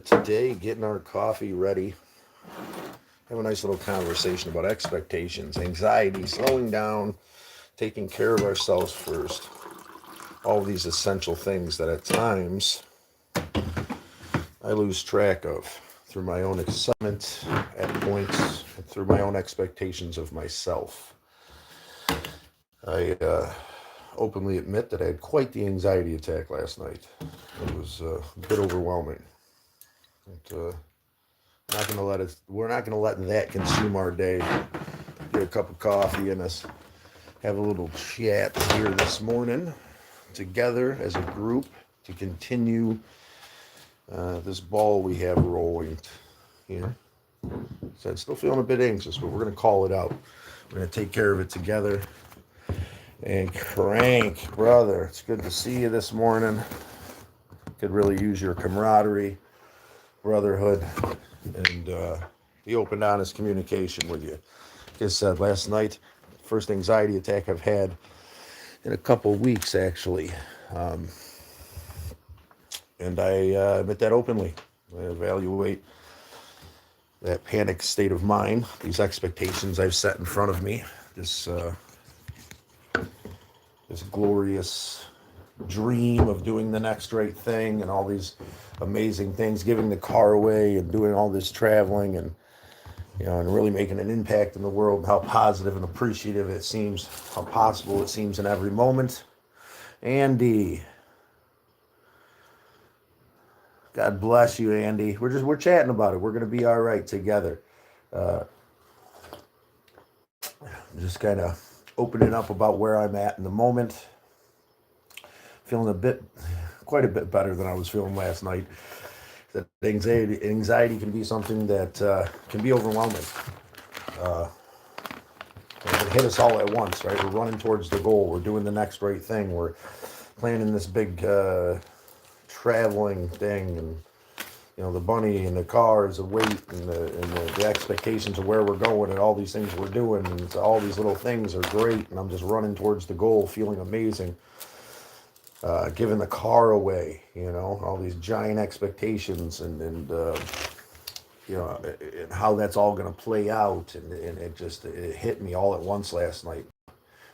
Today, getting our coffee ready. Have a nice little conversation about expectations, anxiety, slowing down, taking care of ourselves first. All these essential things that at times I lose track of through my own excitement at points, and through my own expectations of myself. I openly admit that I had quite the anxiety attack last night. It was a bit overwhelming. But, not gonna let it. We're not gonna let that consume our day. Get a cup of coffee and us have a little chat here this morning together as a group to continue this ball we have rolling here. So I'm still feeling a bit anxious, but we're gonna call it out. We're gonna take care of it together. And crank, brother, it's good to see you this morning. Could really use your camaraderie, brotherhood, and the open, honest communication with you. Like I said, last night, first anxiety attack I've had in a couple of weeks, actually. Um, and I admit that openly. I evaluate that panic state of mind, these expectations I've set in front of me, this glorious dream of doing the next right thing and all these amazing things, giving the car away and doing all this traveling and and really making an impact in the world, how positive and appreciative it seems, how possible it seems in every moment. Andy, God bless you, Andy. We're chatting about it. We're gonna be all right together. Uh, just kind of opening up about where I'm at in the moment. Feeling quite a bit better than I was feeling last night. That anxiety can be something that can be overwhelming. Uh, it can hit us all at once, right? We're running towards the goal. We're doing the next right thing. We're planning this big traveling thing, and the bunny and the car is a weight, and the expectations of where we're going and all these things we're doing, and all these little things are great, and I'm just running towards the goal, feeling amazing. Giving the car away, all these giant expectations, and how that's all going to play out, and it hit me all at once last night.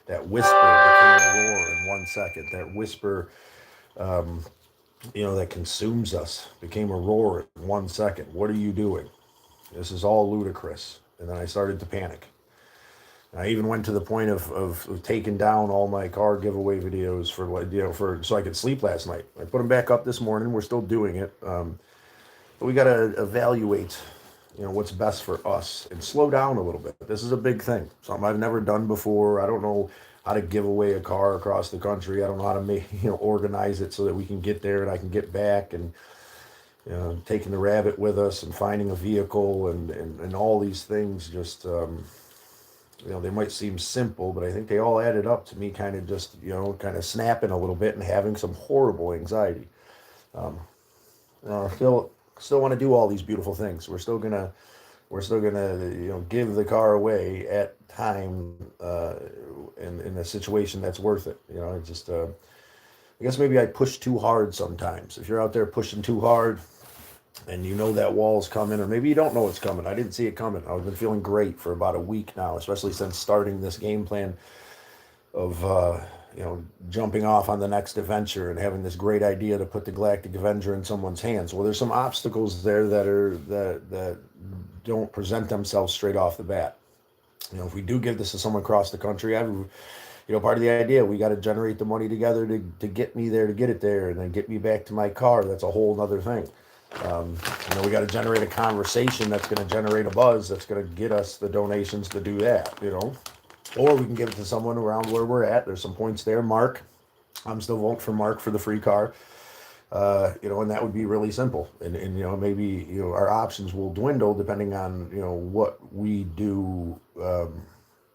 That whisper became a roar in 1 second. That whisper, that consumes us became a roar in 1 second. What are you doing? This is all ludicrous. And then I started to panic. I even went to the point of taking down all my car giveaway videos for so I could sleep last night. I put them back up this morning. We're still doing it, but we got to evaluate, what's best for us and slow down a little bit. This is a big thing, something I've never done before. I don't know how to give away a car across the country. I don't know how to organize it so that we can get there and I can get back, and taking the rabbit with us and finding a vehicle and all these things just. They might seem simple, but I think they all added up to me kind of just, kind of snapping a little bit and having some horrible anxiety. Um, still want to do all these beautiful things. We're still gonna, give the car away at time, in a situation that's worth it. I guess maybe I push too hard sometimes. If you're out there pushing too hard, and that wall's coming, or maybe you don't know it's coming. I didn't see it coming. I've been feeling great for about a week now, especially since starting this game plan of jumping off on the next adventure and having this great idea to put the Galactic Avenger in someone's hands. Well, there's some obstacles there that don't present themselves straight off the bat. If we do give this to someone across the country, part of the idea, we got to generate the money together to get me there, to get it there, and then get me back to my car. That's a whole other thing. We got to generate a conversation that's going to generate a buzz that's going to get us the donations to do that, or we can give it to someone around where we're at. There's some points there. Mark, I'm still voting for Mark for the free car. And that would be really simple. And maybe, our options will dwindle depending on, what we do,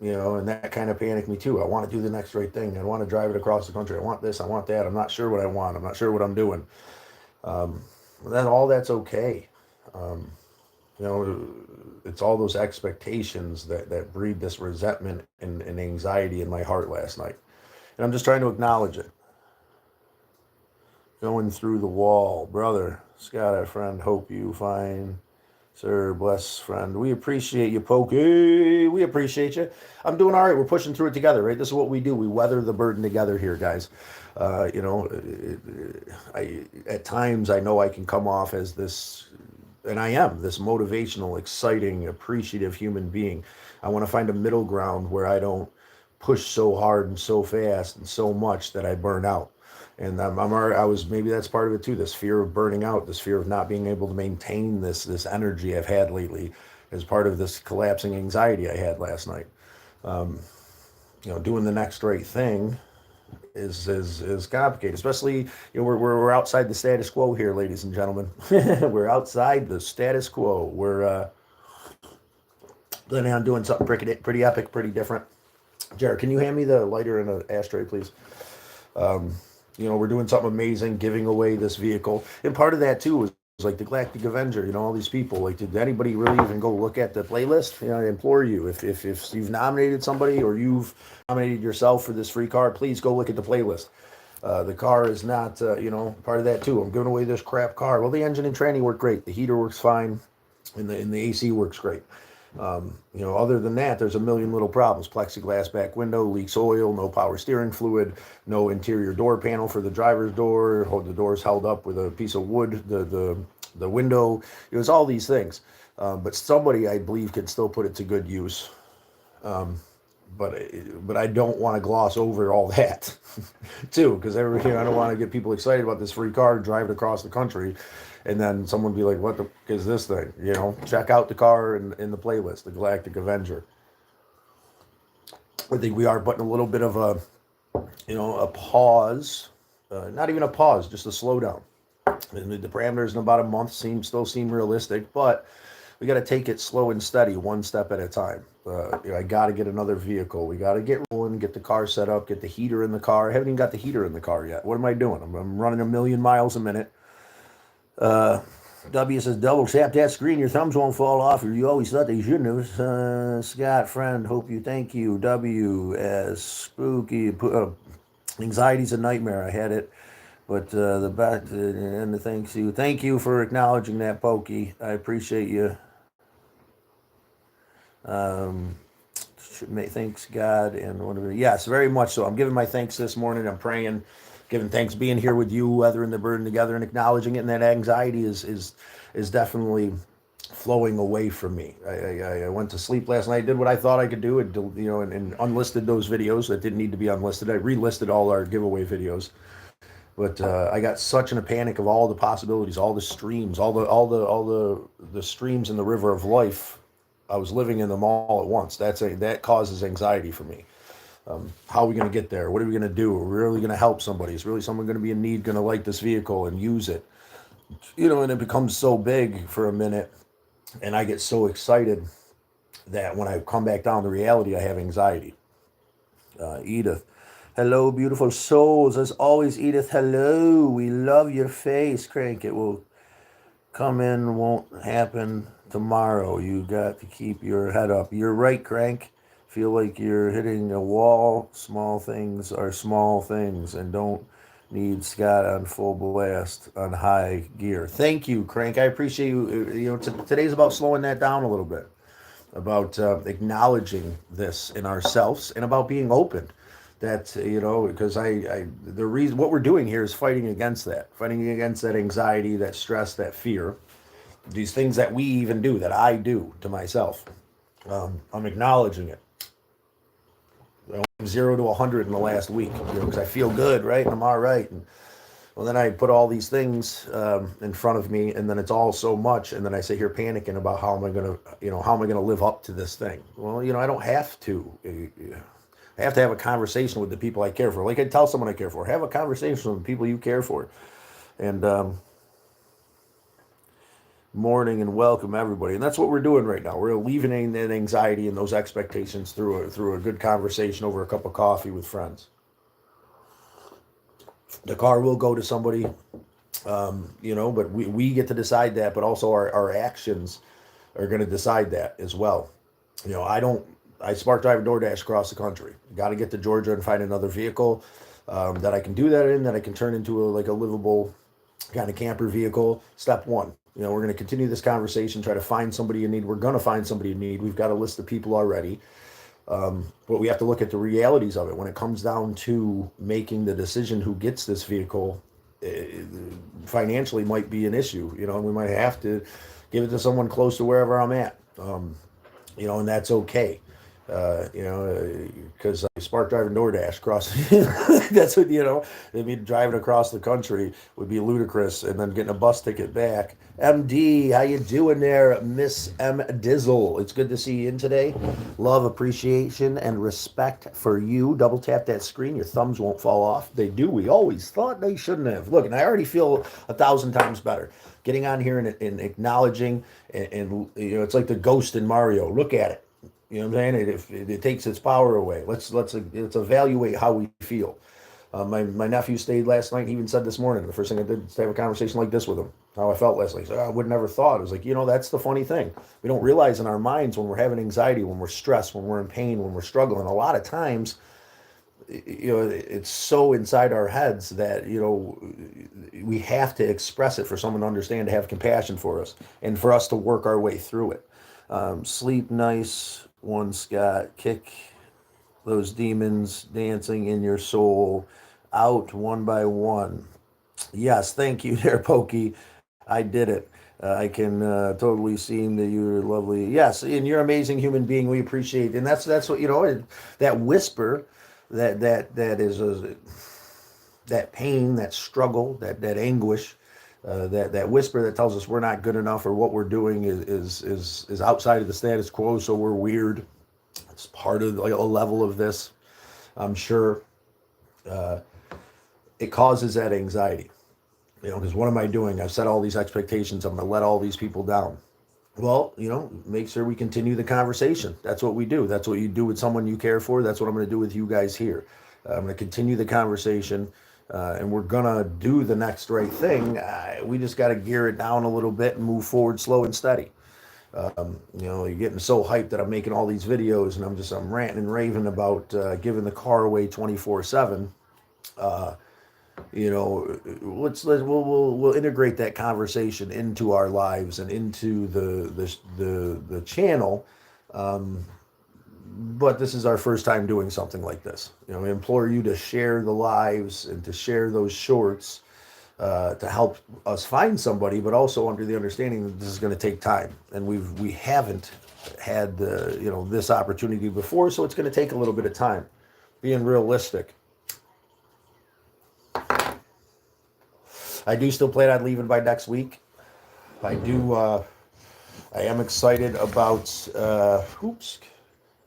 and that kind of panicked me too. I want to do the next right thing. I want to drive it across the country. I want this, I want that. I'm not sure what I want. I'm not sure what I'm doing. That's okay. Um, it's all those expectations that breed this resentment and anxiety in my heart last night. And I'm just trying to acknowledge it. Going through the wall. Brother, Scott, our friend, hope you find. Sir, bless friend. We appreciate you, Pokey. We appreciate you. I'm doing all right. We're pushing through it together, right? This is what we do. We weather the burden together here, guys. At times I know I can come off as this, and I am this motivational, exciting, appreciative human being. I want to find a middle ground where I don't push so hard and so fast and so much that I burn out. And I was, maybe that's part of it too. This fear of burning out, this fear of not being able to maintain this energy I've had lately, as part of this collapsing anxiety I had last night. Doing the next right thing is complicated, especially we're outside the status quo here, ladies and gentlemen. We're outside the status quo. We're planning on doing something pretty epic, pretty different. Jared, can you hand me the lighter and an ashtray, please? We're doing something amazing, giving away this vehicle. And part of that, too, was like the Galactic Avenger, all these people. Like, did anybody really even go look at the playlist? I implore you, if you've nominated somebody or you've nominated yourself for this free car, please go look at the playlist. The car is not, part of that, too. I'm giving away this crap car. Well, the engine and tranny work great. The heater works fine, and the AC works great. Other than that, there's a million little problems. Plexiglass back window, leaks oil, no power steering fluid, no interior door panel for the driver's door. The door's held up with a piece of wood, the window. It was all these things. But somebody, I believe, can still put it to good use. But I don't want to gloss over all that, too, because I don't want to get people excited about this free car, drive it across the country, and then someone be like, what the is this thing? Check out the car in the playlist, the Galactic Avenger. I think we are putting a little bit of a pause, not even a pause, just a slowdown. And the parameters in about a month still seem realistic, but we got to take it slow and steady, one step at a time. I got to get another vehicle. We got to get rolling, get the car set up, get the heater in the car. I haven't even got the heater in the car yet. What am I doing? I'm running 1,000,000 miles a minute. W says, double tap that screen, your thumbs won't fall off. You always thought they shouldn't have. Scott, friend, thank you. W as spooky. Anxiety's a nightmare. I had it. But the back and the thanks you. Thank you for acknowledging that, Pokey. I appreciate you. Thanks, God, and whatever. Yes, very much so. I'm giving my thanks this morning. I'm praying, giving thanks, being here with you, weathering the burden together, and acknowledging it. And that anxiety is definitely flowing away from me. I went to sleep last night, did what I thought I could do, and unlisted those videos that didn't need to be unlisted. I relisted all our giveaway videos. But I got such in a panic of all the possibilities, all the streams, all the streams in the river of life. I was living in them all at once. That causes anxiety for me. How are we going to get there? What are we going to do? Are we really going to help somebody? Is really someone going to be in need, going to like this vehicle and use it? And it becomes so big for a minute, and I get so excited that when I come back down to reality, I have anxiety. Edith. Hello, beautiful souls. As always, Edith, hello. We love your face, Crank. It will come in, won't happen tomorrow. You got to keep your head up. You're right, Crank. Feel like you're hitting a wall. Small things are small things, and don't need Scott on full blast on high gear. Thank you, Crank. I appreciate you. Today's about slowing that down a little bit, about acknowledging this in ourselves, and about being open. That, because the reason what we're doing here is fighting against that anxiety, that stress, that fear, these things that we even do, that I do to myself. I'm acknowledging it. 0 to 100 in the last week, because I feel good, right? And I'm all right. And well, then I put all these things in front of me, and then it's all so much, and then I sit here panicking about how am I gonna live up to this thing? Well, I don't have to. I have to have a conversation with the people I care for. Like I tell someone I care for, have a conversation with the people you care for. And morning and welcome everybody. And that's what we're doing right now. We're alleviating that anxiety and those expectations through a good conversation over a cup of coffee with friends. The car will go to somebody, but we get to decide that, but also our actions are going to decide that as well. I spark drive a DoorDash across the country. Got to get to Georgia and find another vehicle. that I can do that in, that I can turn into like a livable kind of camper vehicle. Step one, we're going to continue this conversation, try to find somebody in need. We're going to find somebody in need. We've got a list of people already. But we have to look at the realities of it. When it comes down to making the decision who gets this vehicle, financially might be an issue, and we might have to give it to someone close to wherever I'm at, and that's okay. Because Spark driving DoorDash across, that's what, I mean, driving across the country would be ludicrous, and then getting a bus ticket back. MD, how you doing there, Miss M. Dizzle? It's good to see you in today. Love, appreciation, and respect for you. Double tap that screen. Your thumbs won't fall off. They do. We always thought they shouldn't have. Look, and I already feel 1,000 times better. Getting on here and acknowledging, and it's like the ghost in Mario. Look at it. You know what I'm saying? It takes its power away. Let's evaluate how we feel. My nephew stayed last night. He even said this morning, the first thing I did was to have a conversation like this with him, how I felt last night. He said, I would never thought. I was like, that's the funny thing. We don't realize in our minds when we're having anxiety, when we're stressed, when we're in pain, when we're struggling, a lot of times, it's so inside our heads that, we have to express it for someone to understand, to have compassion for us, and for us to work our way through it. Sleep nice, one Scott, kick those demons dancing in your soul out one by one. Yes, thank you there, Pokey. I did it. I can totally see that you're lovely. Yes, and you're an amazing human being. We appreciate it. And that's what, that whisper, that is that pain, that struggle, that anguish, that whisper that tells us we're not good enough, or what we're doing is outside of the status quo, so we're weird. It's part of like a level of this, I'm sure. It causes that anxiety, because what am I doing? I've set all these expectations. I'm going to let all these people down. Well, make sure we continue the conversation. That's what we do. That's what you do with someone you care for. That's what I'm going to do with you guys here. I'm going to continue the conversation, and we're going to do the next right thing. We just got to gear it down a little bit and move forward slow and steady. You're getting so hyped that I'm making all these videos, and I'm ranting and raving about giving the car away 24/7. We'll integrate that conversation into our lives and into the channel. But this is our first time doing something like this. I implore you to share the lives and to share those shorts, to help us find somebody, but also under the understanding that this is going to take time, and we haven't had this opportunity before, so it's going to take a little bit of time. Being realistic. I do still plan on leaving by next week. I am excited about, I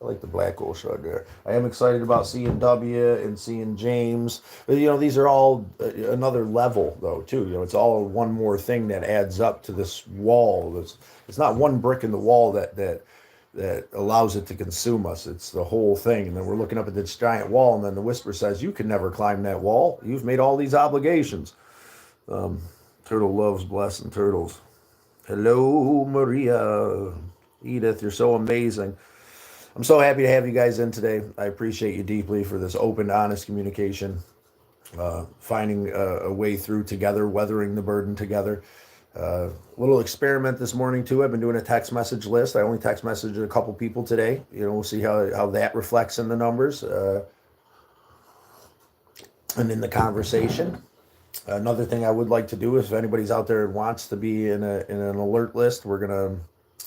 like the black gold shot there. I am excited about seeing W and seeing James. But, these are all another level, though, too. It's all one more thing that adds up to this wall. It's not one brick in the wall that allows it to consume us. It's the whole thing. And then we're looking up at this giant wall, and then the whisper says, you can never climb that wall. You've made all these obligations. Turtle loves blessing turtles. Hello, Maria. Edith, you're so amazing. I'm so happy to have you guys in today. I appreciate you deeply for this open, honest communication, finding a way through together, weathering the burden together. Little experiment this morning too. I've been doing a text message list. I only text messaged a couple people today. We'll see how that reflects in the numbers and in the conversation. Another thing I would like to do, if anybody's out there and wants to be in an alert list, we're gonna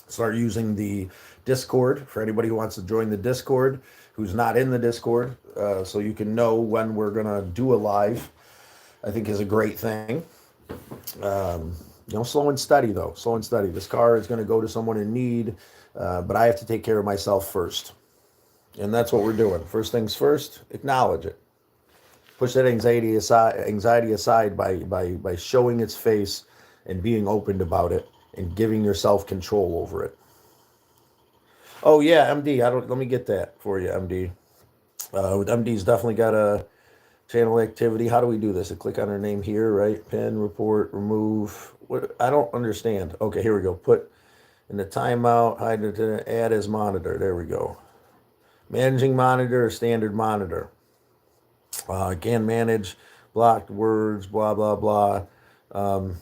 start using the Discord for anybody who wants to join the Discord, who's not in the Discord, so you can know when we're gonna do a live. I think is a great thing. Slow and steady though. Slow and steady. This car is going to go to someone in need, but I have to take care of myself first, and that's what we're doing. First things first. Acknowledge it. Push that anxiety aside by showing its face and being open about it and giving yourself control over it. Oh yeah, MD. Let me get that for you, MD. MD's definitely got a channel activity. How do we do this? I click on her name here, right? Pin, report, remove. What? I don't understand. Okay, here we go. Put in the timeout, hide it, add as monitor. There we go. Managing monitor or standard monitor. Can manage blocked words, blah, blah, blah. Um,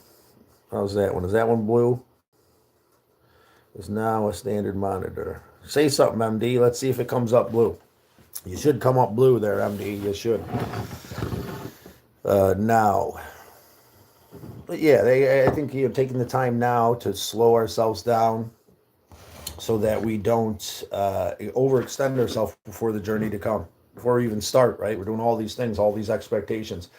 how's that one? Is that one blue? Is now a standard monitor. Say something, MD. Let's see if it comes up blue. You should come up blue there, MD. You should. Now. But yeah, I think taking the time now to slow ourselves down so that we don't overextend ourselves before the journey to come, before we even start, right? We're doing all these things, all these expectations.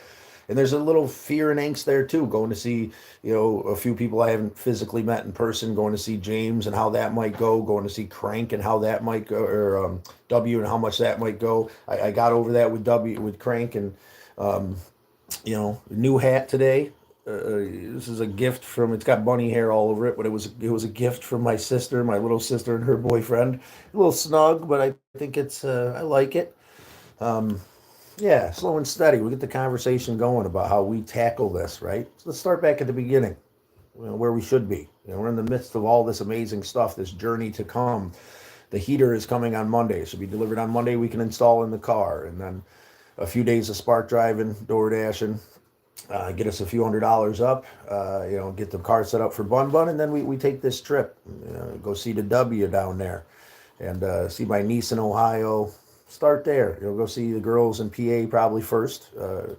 And there's a little fear and angst there too, going to see, a few people I haven't physically met in person, going to see James and how that might go, going to see Crank and how that might go, or W and how much that might go. I got over that with with Crank, and new hat today. This is a gift from. It's got bunny hair all over it, but it was a gift from my sister, my little sister, and her boyfriend. A little snug, but I think it's I like it. Yeah, slow and steady. We get the conversation going about how we tackle this, right? So let's start back at the beginning, where we should be. We're in the midst of all this amazing stuff, this journey to come. The heater is coming on Monday. It should be delivered on Monday. We can install in the car, and then a few days of spark driving, door dashing, get us a few $100s up, get the car set up for Bun Bun, and then we take this trip, go see the W down there, and see my niece in Ohio. Start there. Go see the girls in PA probably first.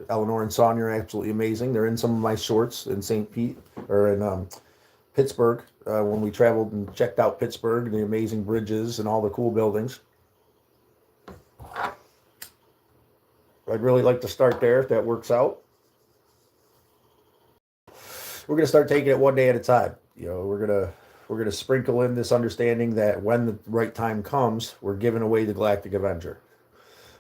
Eleanor and Sonia are absolutely amazing. They're in some of my shorts in St. Pete or in Pittsburgh when we traveled and checked out Pittsburgh, the amazing bridges and all the cool buildings. I'd really like to start there if that works out. We're going to start taking it one day at a time. We're gonna sprinkle in this understanding that when the right time comes, we're giving away the Galactic Avenger.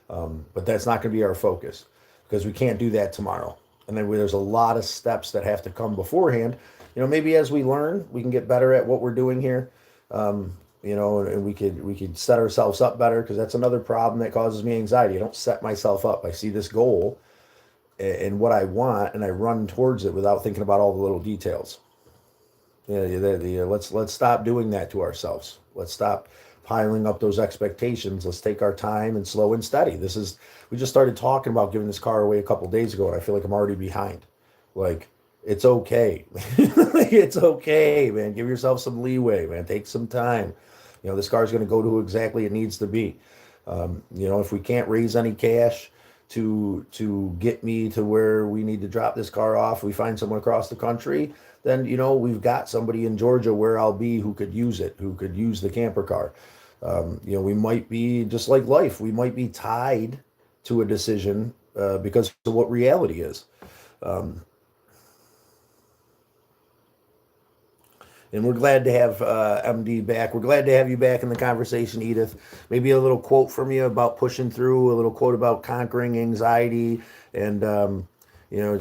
But that's not going to be our focus because we can't do that tomorrow. And then there's a lot of steps that have to come beforehand. Maybe as we learn, we can get better at what we're doing here. And we could set ourselves up better, because that's another problem that causes me anxiety. I don't set myself up. I see this goal and what I want, and I run towards it without thinking about all the little details. Let's stop doing that to ourselves. Let's stop piling up those expectations. Let's take our time and slow and steady. We just started talking about giving this car away a couple days ago, and I feel like I'm already behind. Like, it's okay. It's okay, man. Give yourself some leeway, man. Take some time. This car is going to go to who exactly it needs to be. If we can't raise any cash to get me to where we need to drop this car off, we find someone across the country, then we've got somebody in Georgia where I'll be who could use it, who could use the camper car. We might be, just like life, we might be tied to a decision because of what reality is. And we're glad to have MD back. We're glad to have you back in the conversation, Edith. Maybe a little quote from you about pushing through, a little quote about conquering anxiety, and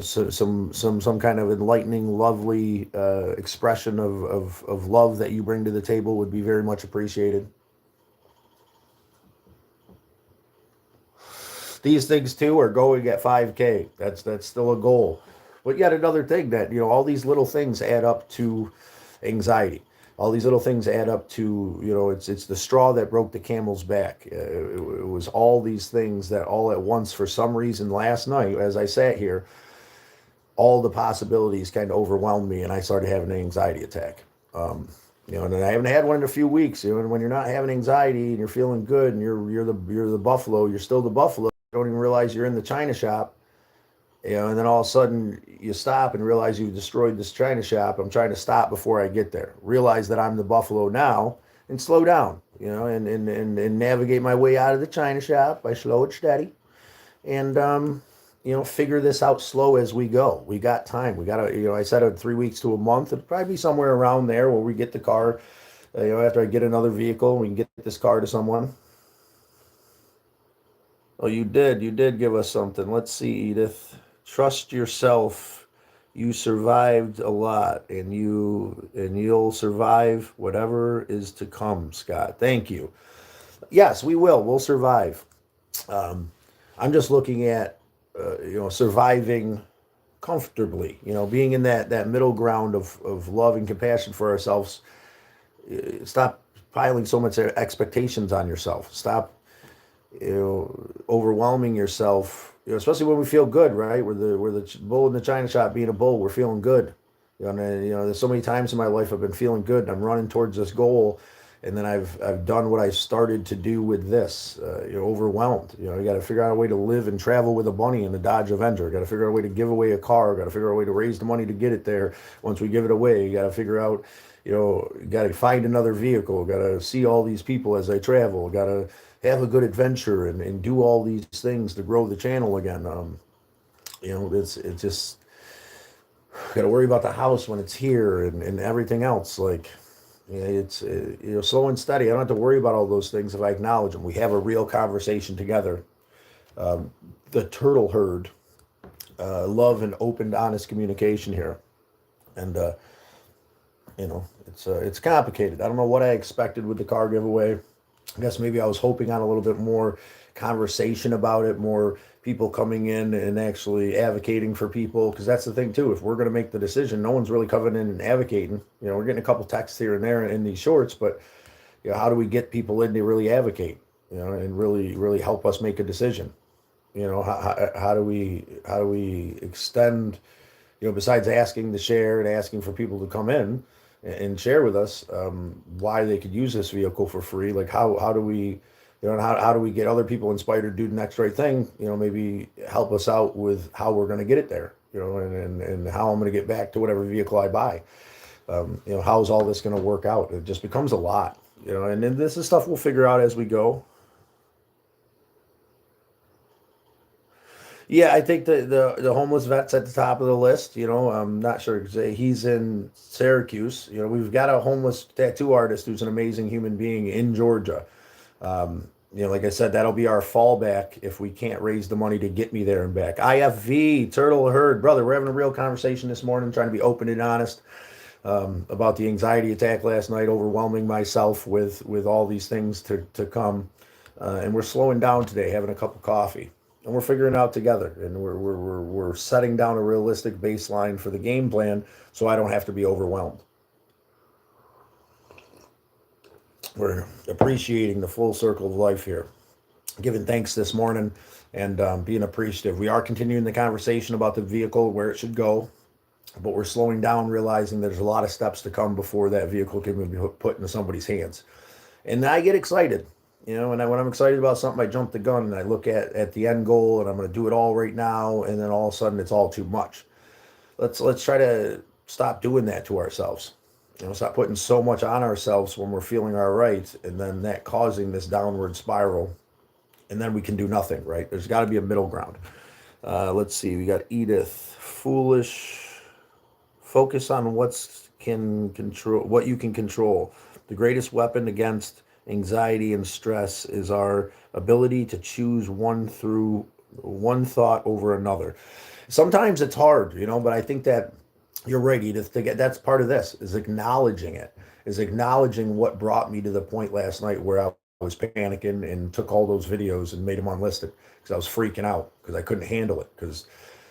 some kind of enlightening, lovely expression of love that you bring to the table would be very much appreciated. These things too are going at 5K. That's still a goal. But yet another thing that, all these little things add up to anxiety. All these little things add up to, it's the straw that broke the camel's back. It was all these things that all at once, for some reason, last night, as I sat here, all the possibilities kind of overwhelmed me, and I started having an anxiety attack. And I haven't had one in a few weeks. And when you're not having anxiety and you're feeling good and you're the buffalo, you're still the buffalo. You don't even realize you're in the china shop. And then all of a sudden you stop and realize you've destroyed this china shop. I'm trying to stop before I get there. Realize that I'm the buffalo now and slow down, and navigate my way out of the china shop by slow and steady. And, figure this out slow as we go. We got time. We got to, I said it 3 weeks to a month. It'll probably be somewhere around there where we get the car, after I get another vehicle, we can get this car to someone. Oh, you did give us something. Let's see, Edith. Trust yourself. You survived a lot, and you'll survive whatever is to come, Scott. Thank you. Yes, we will. We'll survive. I'm just looking at, surviving comfortably, being in that middle ground of love and compassion for ourselves. Stop piling so much expectations on yourself. Stop, overwhelming yourself especially when we feel good, right? We're the bull in the china shop being a bull. We're feeling good. And there's so many times in my life I've been feeling good, and I'm running towards this goal, and then I've done what I started to do with this. Overwhelmed. You got to figure out a way to live and travel with a bunny in the Dodge Avenger. Got to figure out a way to give away a car. Got to figure out a way to raise the money to get it there. Once we give it away, you got to figure out, got to find another vehicle. Got to see all these people as I travel. Got to have a good adventure and do all these things to grow the channel again. It's just got to worry about the house when it's here and everything else. Like, it's slow and steady. I don't have to worry about all those things if I acknowledge them. We have a real conversation together. The turtle herd, love and open, honest communication here, and it's complicated. I don't know what I expected with the car giveaway. I guess maybe I was hoping on a little bit more conversation about it, more people coming in and actually advocating for people. Because that's the thing too. If we're going to make the decision, no one's really coming in and advocating. We're getting a couple texts here and there in these shorts, but how do we get people in to really advocate? And really help us make a decision. How do we extend? Besides asking to share and asking for people to come in and share with us why they could use this vehicle for free. Like how do we, how do we get other people inspired to do the next right thing? Maybe help us out with how we're going to get it there. And how I'm going to get back to whatever vehicle I buy. How's all this going to work out? It just becomes a lot. And then this is stuff we'll figure out as we go. Yeah, I think the homeless vet's at the top of the list. I'm not sure. He's in Syracuse. We've got a homeless tattoo artist who's an amazing human being in Georgia. Like I said, that'll be our fallback if we can't raise the money to get me there and back. IFV, Turtle Herd, brother, we're having a real conversation this morning, trying to be open and honest about the anxiety attack last night, overwhelming myself with all these things to come. And we're slowing down today, having a cup of coffee. And we're figuring it out together, and we're setting down a realistic baseline for the game plan, so I don't have to be overwhelmed. We're appreciating the full circle of life here, giving thanks this morning, and being appreciative. We are continuing the conversation about the vehicle, where it should go, but we're slowing down, realizing there's a lot of steps to come before that vehicle can be put into somebody's hands. And I get excited. When I'm excited about something, I jump the gun and I look at the end goal and I'm going to do it all right now. And then all of a sudden it's all too much. Let's try to stop doing that to ourselves. Stop putting so much on ourselves when we're feeling all right. And then that causing this downward spiral. And then we can do nothing, right? There's got to be a middle ground. Let's see. We got Edith. Foolish. Focus on what you can control. The greatest weapon against anxiety and stress is our ability to choose one thought over another. Sometimes it's hard, but I think that you're right, Edith. That's part of this, is acknowledging it, is acknowledging what brought me to the point last night where I was panicking and took all those videos and made them unlisted because I was freaking out because I couldn't handle it because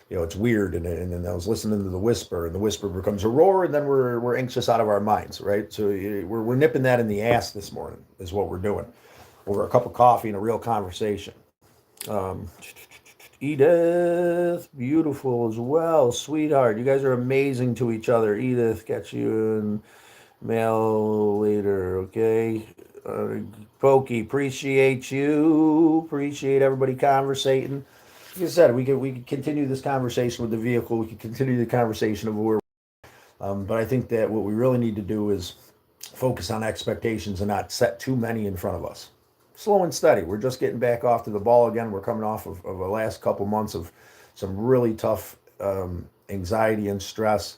it's weird, and then I was listening to the whisper, and the whisper becomes a roar, and then we're anxious out of our minds, right? So we're nipping that in the ass this morning is what we're doing over a cup of coffee and a real conversation. Edith, beautiful as well, sweetheart. You guys are amazing to each other. Edith, catch you in mail later, okay? Pokey, appreciate you. Appreciate everybody conversating. Like I said, we could continue this conversation with the vehicle. We could continue the conversation of where. But I think that what we really need to do is focus on expectations and not set too many in front of us. Slow and steady. We're just getting back off to the ball again. We're coming off of the last couple months of some really tough anxiety and stress.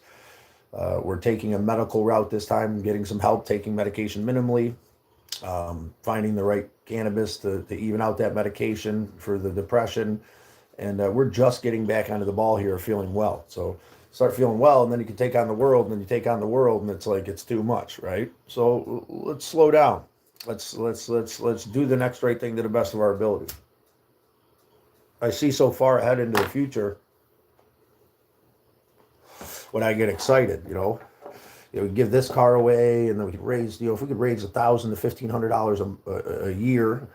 We're taking a medical route this time, getting some help, taking medication minimally, finding the right cannabis to even out that medication for the depression. And we're just getting back onto the ball here, feeling well. So start feeling well, and then you can take on the world, and then you take on the world, and it's like it's too much, right? So let's slow down. Let's do the next right thing to the best of our ability. I see so far ahead into the future when I get excited. We give this car away, and then we could raise. If we could raise $1,000 to $1,500 a year.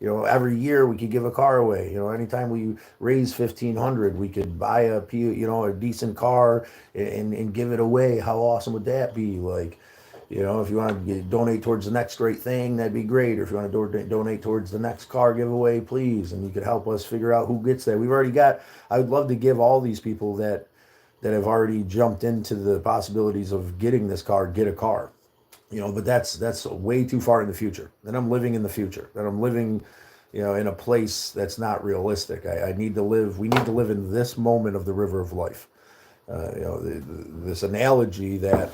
every year we could give a car away. Anytime we raise 1,500, we could buy a decent car and give it away. How awesome would that be? Like, if you want to donate towards the next great thing, that'd be great. Or if you want to donate towards the next car giveaway, please. And you could help us figure out who gets that. We've already got, I would love to give all these people that have already jumped into the possibilities of getting this car, get a car. But that's way too far in the future. Then I'm living in the future. Then I'm living, in a place that's not realistic. I need to live. We need to live in this moment of the river of life. This analogy that,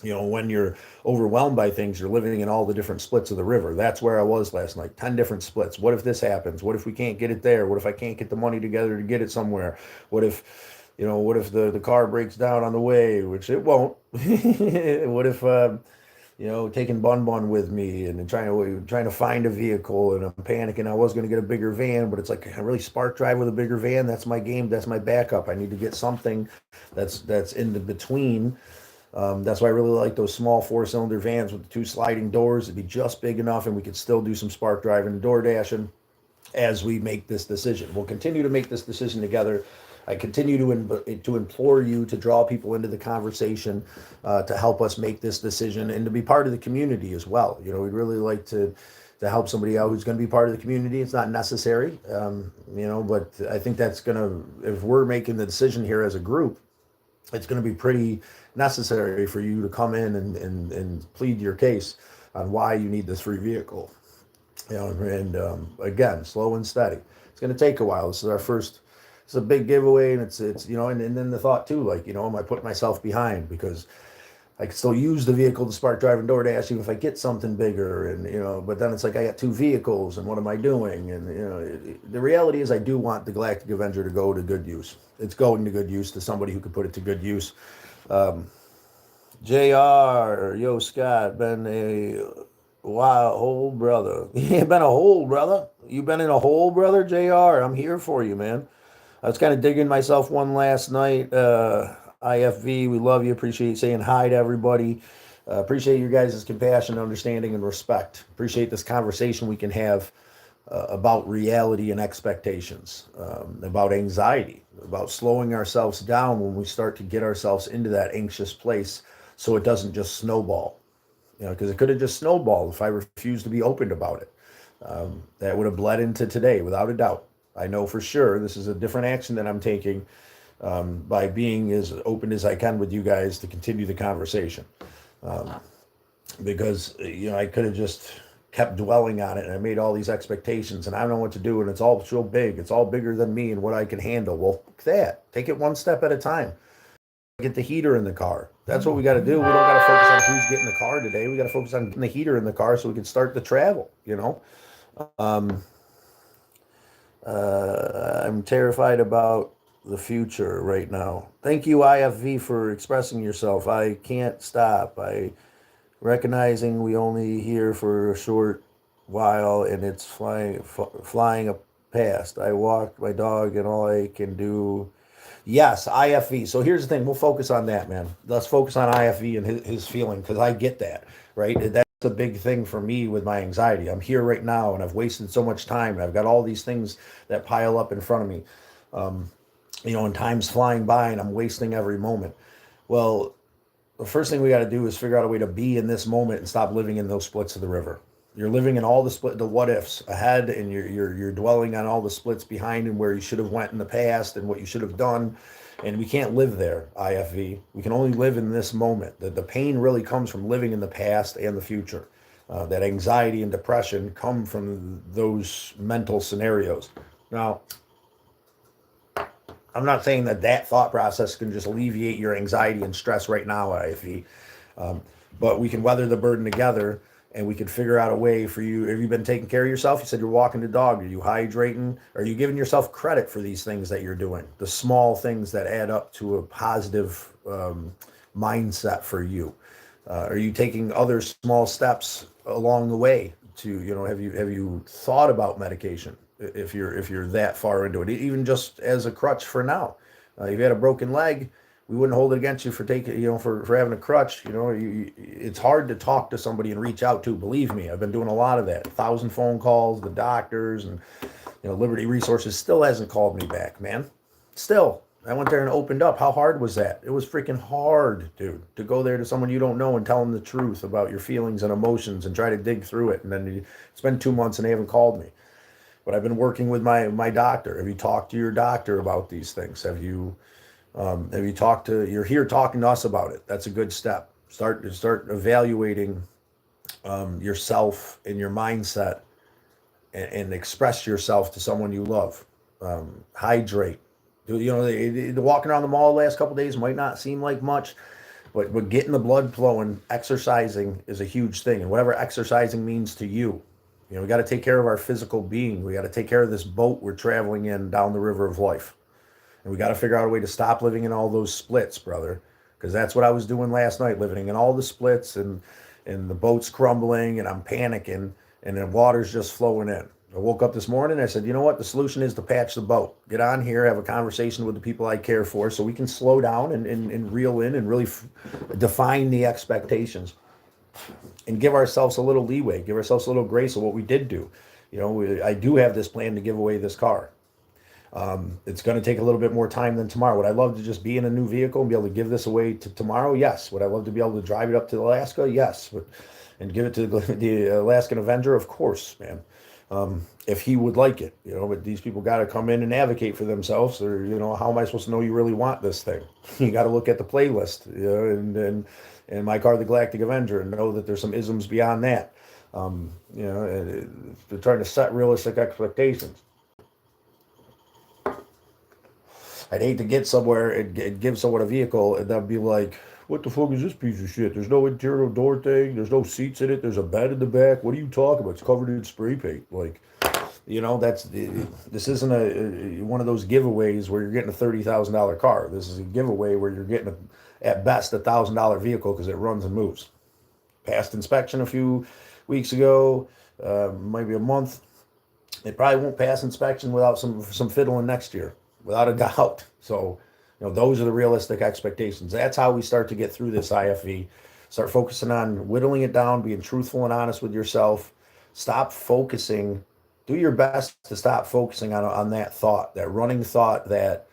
when you're overwhelmed by things, you're living in all the different splits of the river. That's where I was last night. 10 different splits. What if this happens? What if we can't get it there? What if I can't get the money together to get it somewhere? What if the car breaks down on the way, which it won't? What if taking Bun with me and trying to find a vehicle, and I'm panicking. I was going to get a bigger van, but it's like, can I really spark drive with a bigger van? That's my game. That's my backup. I need to get something that's in the between. That's why I really like those small 4-cylinder vans with the 2 sliding doors. It'd be just big enough, and we could still do some spark driving and door dashing as we make this decision. We'll continue to make this decision together. I continue to implore you to draw people into the conversation, to help us make this decision and to be part of the community as well. We'd really like to help somebody out who's going to be part of the community. It's not necessary, but I think that's going to, if we're making the decision here as a group, it's going to be pretty necessary for you to come in and plead your case on why you need this free vehicle. And again, slow and steady. It's going to take a while. This is our first. It's a big giveaway, and it's and then the thought too, like, am I putting myself behind because I can still use the vehicle to spark drive and DoorDash even if I get something bigger, and but then it's like I got 2 vehicles, and what am I doing? And the reality is I do want the Galactic Avenger to go to good use. It's going to good use to somebody who could put it to good use. JR, yo Scott, been a hole brother. You've been a hole brother. You've been in a hole, brother. JR, I'm here for you, man. I was kind of digging myself one last night. IFV, we love you. Appreciate you saying hi to everybody. Appreciate your guys' compassion, understanding, and respect. Appreciate this conversation we can have about reality and expectations, about anxiety, about slowing ourselves down when we start to get ourselves into that anxious place so it doesn't just snowball. Because it could have just snowballed if I refused to be open about it. That would have bled into today, without a doubt. I know for sure this is a different action that I'm taking by being as open as I can with you guys to continue the conversation. Because, I could have just kept dwelling on it, and I made all these expectations, and I don't know what to do, and it's all so big. It's all bigger than me and what I can handle. Well, take it one step at a time. Get the heater in the car. That's what we got to do. We don't got to focus on who's getting the car today. We got to focus on getting the heater in the car so we can start the travel, I'm terrified about the future right now. Thank you, IFV, for expressing yourself. I can't stop. Recognizing we only here for a short while, and it's flying past. I walk my dog, and all I can do. Yes, IFV. So here's the thing. We'll focus on that, man. Let's focus on IFV and his feeling, because I get that, right? That's a big thing for me with my anxiety. I'm here right now, and I've wasted so much time. I've got all these things that pile up in front of me, and time's flying by, and I'm wasting every moment. Well, the first thing we got to do is figure out a way to be in this moment and stop living in those splits of the river. You're living in all the what ifs ahead, and you're dwelling on all the splits behind and where you should have went in the past and what you should have done. And we can't live there, IFV. We can only live in this moment. The pain really comes from living in the past and the future. That anxiety and depression come from those mental scenarios. Now, I'm not saying that thought process can just alleviate your anxiety and stress right now, IFV. But we can weather the burden together, and we can figure out a way for you. Have you been taking care of yourself? You said you're walking the dog. Are you hydrating? Are you giving yourself credit for these things that you're doing? The small things that add up to a positive mindset for you. Are you taking other small steps along the way to, have you thought about medication if you're that far into it, even just as a crutch for now? You've had a broken leg. we wouldn't hold it against you for taking, for having a crutch. It's hard to talk to somebody and reach out to. Believe me, I've been doing a lot of that. 1,000 phone calls, the doctors, and Liberty Resources still hasn't called me back, man. Still, I went there and opened up. How hard was that? It was freaking hard, dude, to go there to someone you don't know and tell them the truth about your feelings and emotions and try to dig through it. And then it's been 2 months and they haven't called me. But I've been working with my doctor. Have you talked to your doctor about these things? Have you talked to? You're here talking to us about it. That's a good step. Start evaluating yourself and your mindset, and express yourself to someone you love. Hydrate. The walking around the mall the last couple of days might not seem like much, but getting the blood flowing, exercising is a huge thing. And whatever exercising means to you, we got to take care of our physical being. We got to take care of this boat we're traveling in down the river of life. And we got to figure out a way to stop living in all those splits, brother. Because that's what I was doing last night, living in all the splits, and the boat's crumbling and I'm panicking and the water's just flowing in. I woke up this morning, I said, you know what? The solution is to patch the boat. Get on here, have a conversation with the people I care for so we can slow down and reel in and really define the expectations and give ourselves a little leeway, give ourselves a little grace of what we did do. I do have this plan to give away this car. It's going to take a little bit more time than tomorrow. Would I love to just be in a new vehicle and be able to give this away to tomorrow? Yes. Would I love to be able to drive it up to Alaska? Yes. And give it to the Alaskan Avenger? Of course, man. If he would like it, but these people got to come in and advocate for themselves, or, how am I supposed to know you really want this thing? You got to look at the playlist, and My Car, the Galactic Avenger, and know that there's some isms beyond that. They're trying to set realistic expectations. I'd hate to get somewhere and give someone a vehicle and then be like, what the fuck is this piece of shit? There's no interior door thing. There's no seats in it. There's a bed in the back. What are you talking about? It's covered in spray paint. This isn't one of those giveaways where you're getting a $30,000 car. This is a giveaway where you're getting at best $1,000 vehicle because it runs and moves. Passed inspection a few weeks ago, maybe a month. It probably won't pass inspection without some fiddling next year, without a doubt. So, those are the realistic expectations. That's how we start to get through this IFV. Start focusing on whittling it down, being truthful and honest with yourself. Stop focusing. Do your best to stop focusing on that thought, that running thought that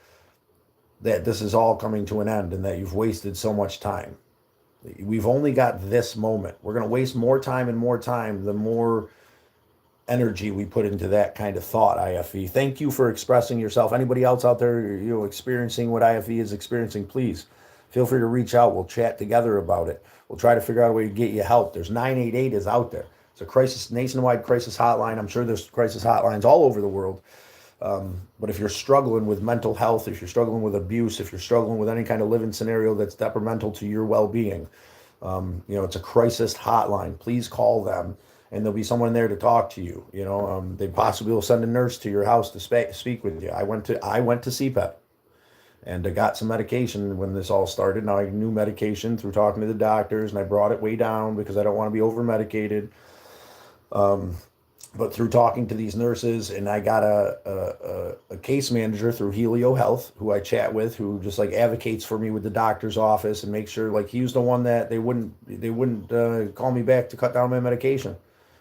this is all coming to an end and that you've wasted so much time. We've only got this moment. We're going to waste more time the more energy we put into that kind of thought, IFE. Thank you for expressing yourself. Anybody else out there, experiencing what IFE is experiencing, please feel free to reach out. We'll chat together about it. We'll try to figure out a way to get you help. There's 988 is out there. It's a nationwide crisis hotline. I'm sure there's crisis hotlines all over the world. But if you're struggling with mental health, if you're struggling with abuse, if you're struggling with any kind of living scenario that's detrimental to your well-being, it's a crisis hotline. Please call them. And there'll be someone there to talk to you. They possibly will send a nurse to your house to speak with you. I went to CPAP, and I got some medication when this all started. Now I knew medication through talking to the doctors, and I brought it way down because I don't want to be over medicated. But through talking to these nurses, and I got a case manager through Helio Health, who I chat with, who just advocates for me with the doctor's office and makes sure he was the one that they wouldn't call me back to cut down my medication.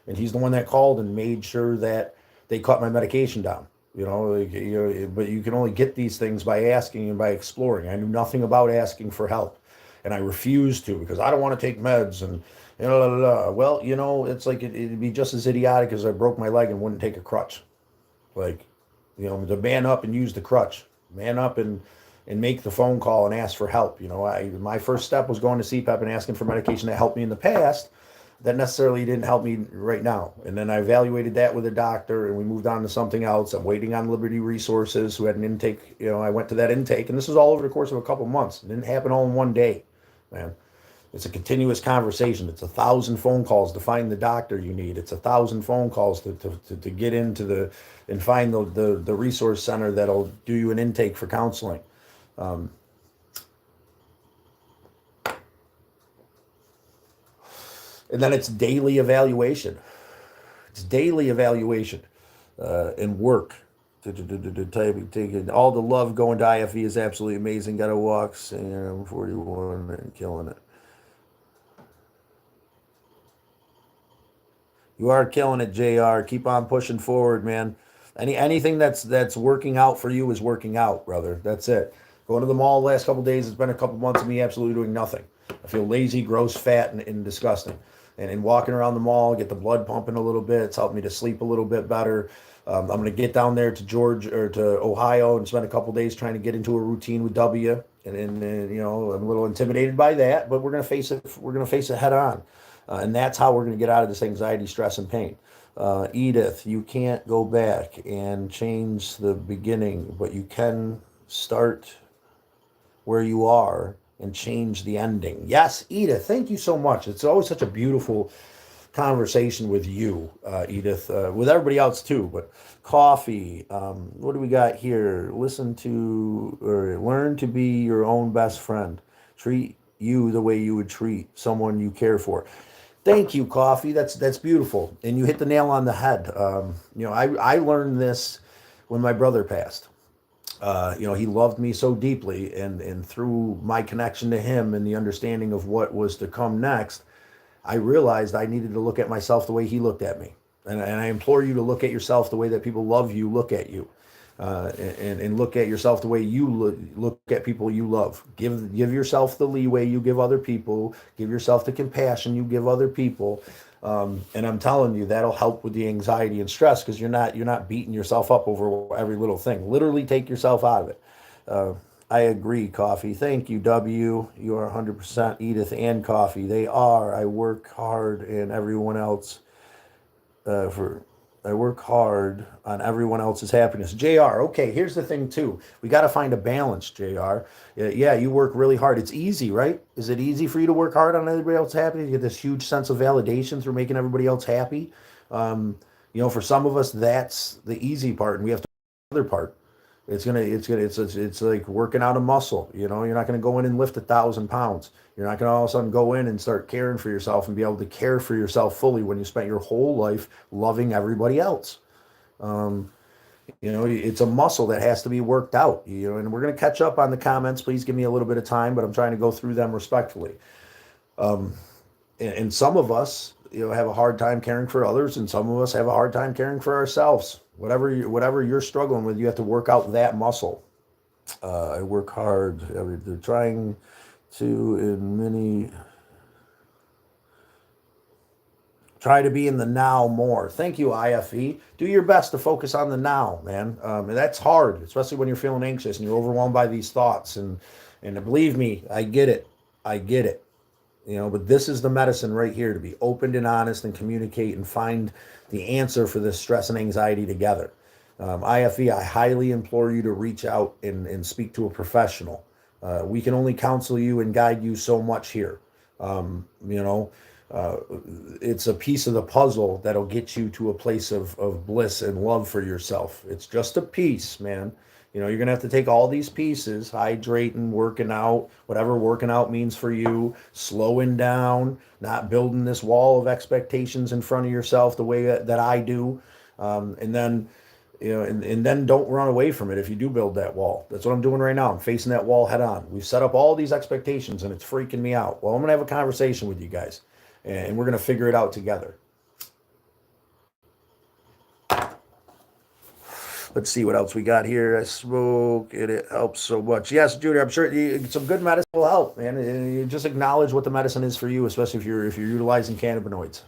And he's the one that called and made sure that they cut my medication down. But you can only get these things by asking and by exploring. I knew nothing about asking for help, and I refused to because I don't want to take meds and Well, it's it'd be just as idiotic as I broke my leg and wouldn't take a crutch. To man up and use the crutch, man up and make the phone call and ask for help. My first step was going to CPAP and asking for medication that helped me in the past. That necessarily didn't help me right now. And then I evaluated that with a doctor and we moved on to something else. I'm waiting on Liberty Resources, who had an intake. I went to that intake, and this was all over the course of a couple months. It didn't happen all in one day, man. It's a continuous conversation. It's 1,000 phone calls to find the doctor you need. It's 1,000 phone calls to get into and find the resource center that'll do you an intake for counseling. And then it's daily evaluation. It's daily evaluation and work. Typing, taking all the love going to IFE is absolutely amazing. Got to walks and I'm 41 and killing it. You are killing it, JR. Keep on pushing forward, man. Anything that's working out for you is working out, brother. That's it. Going to the mall the last couple of days, it's been a couple months of me absolutely doing nothing. I feel lazy, gross, fat, and disgusting. And walking around the mall, get the blood pumping a little bit. It's helped me to sleep a little bit better. I'm going to get down there to Georgia or to Ohio and spend a couple of days trying to get into a routine with W. And you know, I'm a little intimidated by that, but we're going to face it. We're going to face it head on. And that's how we're going to get out of this anxiety, stress, and pain. Edith, you can't go back and change the beginning, but you can start where you are and change the ending. Yes, Edith, thank you so much. It's always such a beautiful conversation with you, Edith, with everybody else too. But coffee, what do we got here? Listen to or learn to be your own best friend. Treat you the way you would treat someone you care for. Thank you, coffee. That's beautiful, and you hit the nail on the head. You know, I learned this when my brother passed. You know, he loved me so deeply, and through my connection to him and the understanding of what was to come next, I realized I needed to look at myself the way he looked at me. And I implore you to look at yourself the way that people love you look at you. And look at yourself the way you look at people you love. Give yourself the leeway you give other people. Give yourself the compassion you give other people. And I'm telling you, that'll help with the anxiety and stress because you're not beating yourself up over every little thing. Literally take yourself out of it. I agree, Coffee. Thank you, W. You are 100% Edith and Coffee. They are. I work hard and everyone else for I work hard on everyone else's happiness. JR, okay, here's the thing too. We got to find a balance, JR. Yeah, you work really hard. It's easy, right? Is it easy for you to work hard on everybody else's happiness? You get this huge sense of validation through making everybody else happy. You know, for some of us, that's the easy part, and we have to do the other part. It's like working out a muscle. You know, you're not going to go in and lift 1,000 pounds. You're not going to all of a sudden go in and start caring for yourself and be able to care for yourself fully when you spent your whole life loving everybody else. Um, you know, it's a muscle that has to be worked out. You know, and we're going to catch up on the comments. Please give me a little bit of time, but I'm trying to go through them respectfully. Um, and some of us, you know, have a hard time caring for others, and some of us have a hard time caring for ourselves. Whatever you're struggling with, you have to work out that muscle. I work hard. They're trying to, in many, try to be in the now more. Thank you, IFE. Do your best to focus on the now, man. And that's hard, especially when you're feeling anxious and you're overwhelmed by these thoughts. And believe me, I get it. I get it. You know, but this is the medicine right here to be open and honest and communicate and find the answer for this stress and anxiety together. IFE, I highly implore you to reach out and speak to a professional. We can only counsel you and guide you so much here. You know, uh, it's a piece of the puzzle that'll get you to a place of bliss and love for yourself. It's just a piece, man. You know, you're gonna have to take all these pieces, hydrating, working out, whatever working out means for you, slowing down, not building this wall of expectations in front of yourself the way that I do. And then, you know, and then don't run away from it if you do build that wall. That's what I'm doing right now. I'm facing that wall head on. We've set up all these expectations and it's freaking me out. Well, I'm gonna have a conversation with you guys and we're gonna figure it out together. Let's see what else we got here. I smoke and it helps so much. Yes, Judy, I'm sure some good medicine will help, man. And you just acknowledge what the medicine is for you, especially if you're utilizing cannabinoids.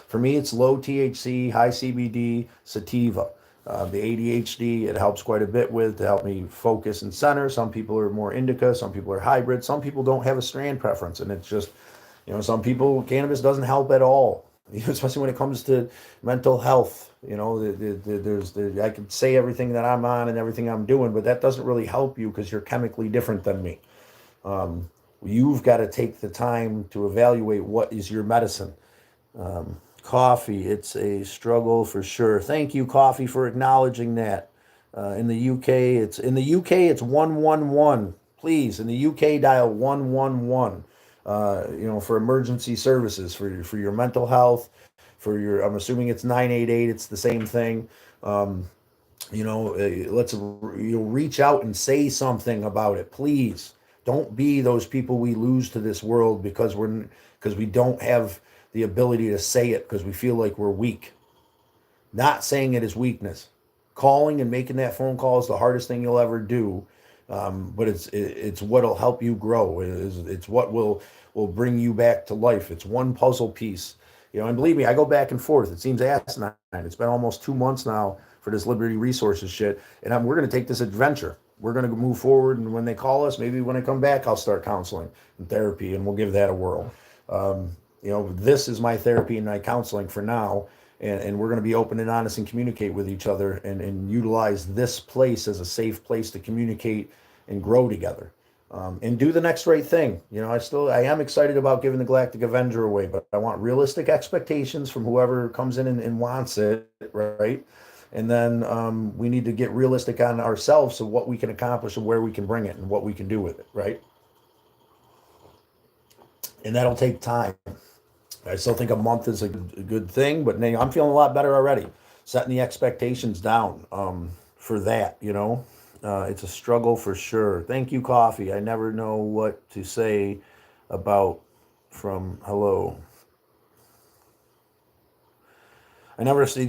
For me, it's low THC, high CBD, sativa. The ADHD, it helps quite a bit with to help me focus and center. Some people are more indica, some people are hybrid, some people don't have a strand preference, and it's just, you know, some people cannabis doesn't help at all, especially when it comes to mental health. You know, I could say everything that I'm on and everything I'm doing, but that doesn't really help you because you're chemically different than me. You've got to take the time to evaluate what is your medicine. Coffee, it's a struggle for sure. Thank you, Coffee, for acknowledging that. In the UK it's 111. Please, in the UK, dial 111. You know, for emergency services, for your mental health, for your. I'm assuming it's 988. It's the same thing. Let's reach out and say something about it, please. Don't be those people we lose to this world because we don't have the ability to say it because we feel like we're weak. Not saying it is weakness. Calling and making that phone call is the hardest thing you'll ever do, but it's what'll help you grow. It's what will bring you back to life. It's one puzzle piece. And believe me, I go back and forth. It seems asinine. It's been almost 2 months now for this Liberty Resources shit, and we're going to take this adventure. We're going to move forward, and when they call us, maybe when I come back, I'll start counseling and therapy, and we'll give that a whirl. This is my therapy and my counseling for now, and we're going to be open and honest and communicate with each other and utilize this place as a safe place to communicate and grow together, and do the next right thing. I am excited about giving the Galactic Avenger away, but I want realistic expectations from whoever comes in and wants it, right? And then we need to get realistic on ourselves of what we can accomplish and where we can bring it and what we can do with it, right? And that'll take time. I still think a month is a good thing, but I'm feeling a lot better already. Setting the expectations down for that. It's a struggle for sure. Thank you, coffee. I never know what to say about from hello. I never see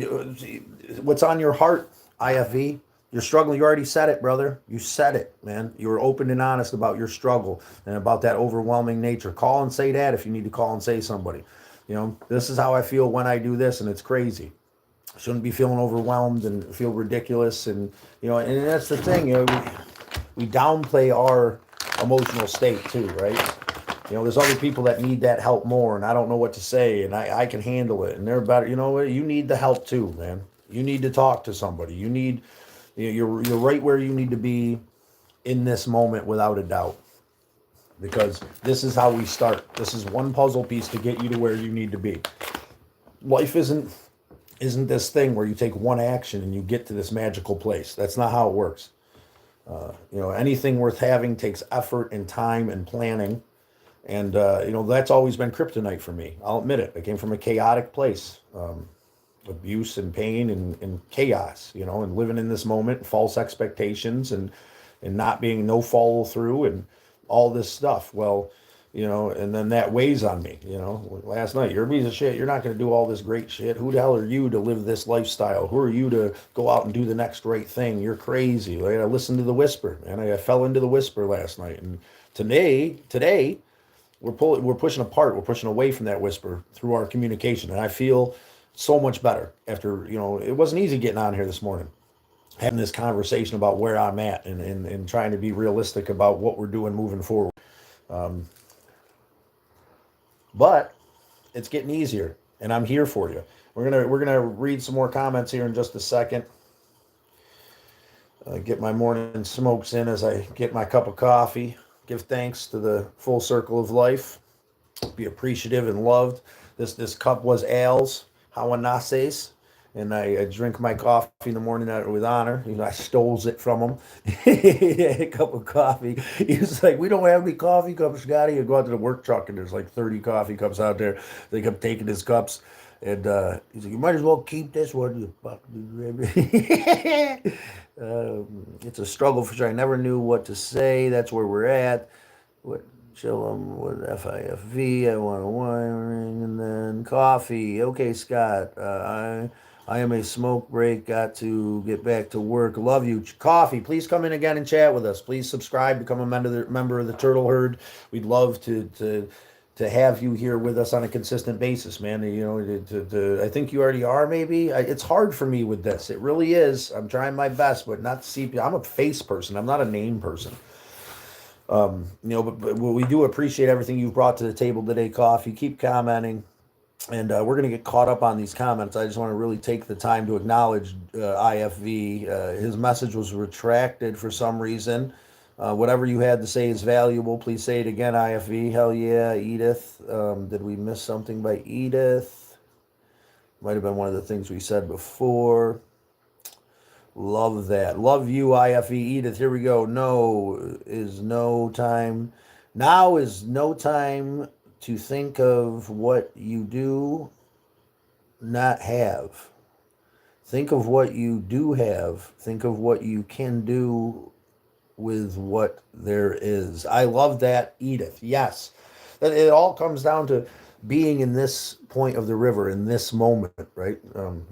what's on your heart, IFV. You're struggling. You already said it, brother. You said it, man. You were open and honest about your struggle and about that overwhelming nature. Call and say that if you need to call and say somebody. This is how I feel when I do this, and it's crazy. I shouldn't be feeling overwhelmed and feel ridiculous, and and that's the thing. We downplay our emotional state too, right? There's other people that need that help more, and I don't know what to say, and I can handle it, and they're better. You know what? You need the help too, man. You need to talk to somebody. You're right where you need to be in this moment without a doubt, because this is how we start. This is one puzzle piece to get you to where you need to be. Life isn't this thing where you take one action and you get to this magical place. That's not how it works. Anything worth having takes effort and time and planning. And, that's always been kryptonite for me. I'll admit it. I came from a chaotic place, abuse and pain and chaos, and living in this moment, false expectations and not being no follow through and all this stuff. Well, and then that weighs on me. Last night, you're a piece of shit. You're not going to do all this great shit. Who the hell are you to live this lifestyle? Who are you to go out and do the next great thing? You're crazy. Like, I listened to the whisper, and I fell into the whisper last night. And today, we're pushing apart. We're pushing away from that whisper through our communication, and I feel so much better after. It wasn't easy getting on here this morning, having this conversation about where I'm at and trying to be realistic about what we're doing moving forward. But it's getting easier, and I'm here for you. We're gonna read some more comments here in just a second. Get my morning smokes in as I get my cup of coffee. Give thanks to the full circle of life. Be appreciative and loved. This cup was Al's Hawanases, and I drink my coffee in the morning with honor. I stole it from him. A cup of coffee. He was like, "We don't have any coffee cups, Scotty." You go out to the work truck, and there's like 30 coffee cups out there. They kept taking his cups. And he's like, "You might as well keep this one, you fucking." It's a struggle for sure. I never knew what to say. That's where we're at. What chill them with FIFV. I want a wiring and then coffee. Okay, Scott. I am a smoke break. Got to get back to work. Love you. Coffee. Please come in again and chat with us. Please subscribe. Become a member of the Turtle Herd. We'd love to have you here with us on a consistent basis, man. I think you already are, maybe. It's hard for me with this. It really is. I'm trying my best, but not to see. I'm a face person. I'm not a name person. But we do appreciate everything you've brought to the table today, Coffee. Keep commenting. And we're going to get caught up on these comments. I just want to really take the time to acknowledge IFV. His message was retracted for some reason. Whatever you had to say is valuable. Please say it again, IFV. Hell yeah, Edith. Did we miss something by Edith? Might have been one of the things we said before. Love that. Love you, IFE. Edith, here we go. No is no time. Now is no time to think of what you do not have. Think of what you do have. Think of what you can do with what there is. I love that, Edith. Yes. It all comes down to being in this point of the river, in this moment, right?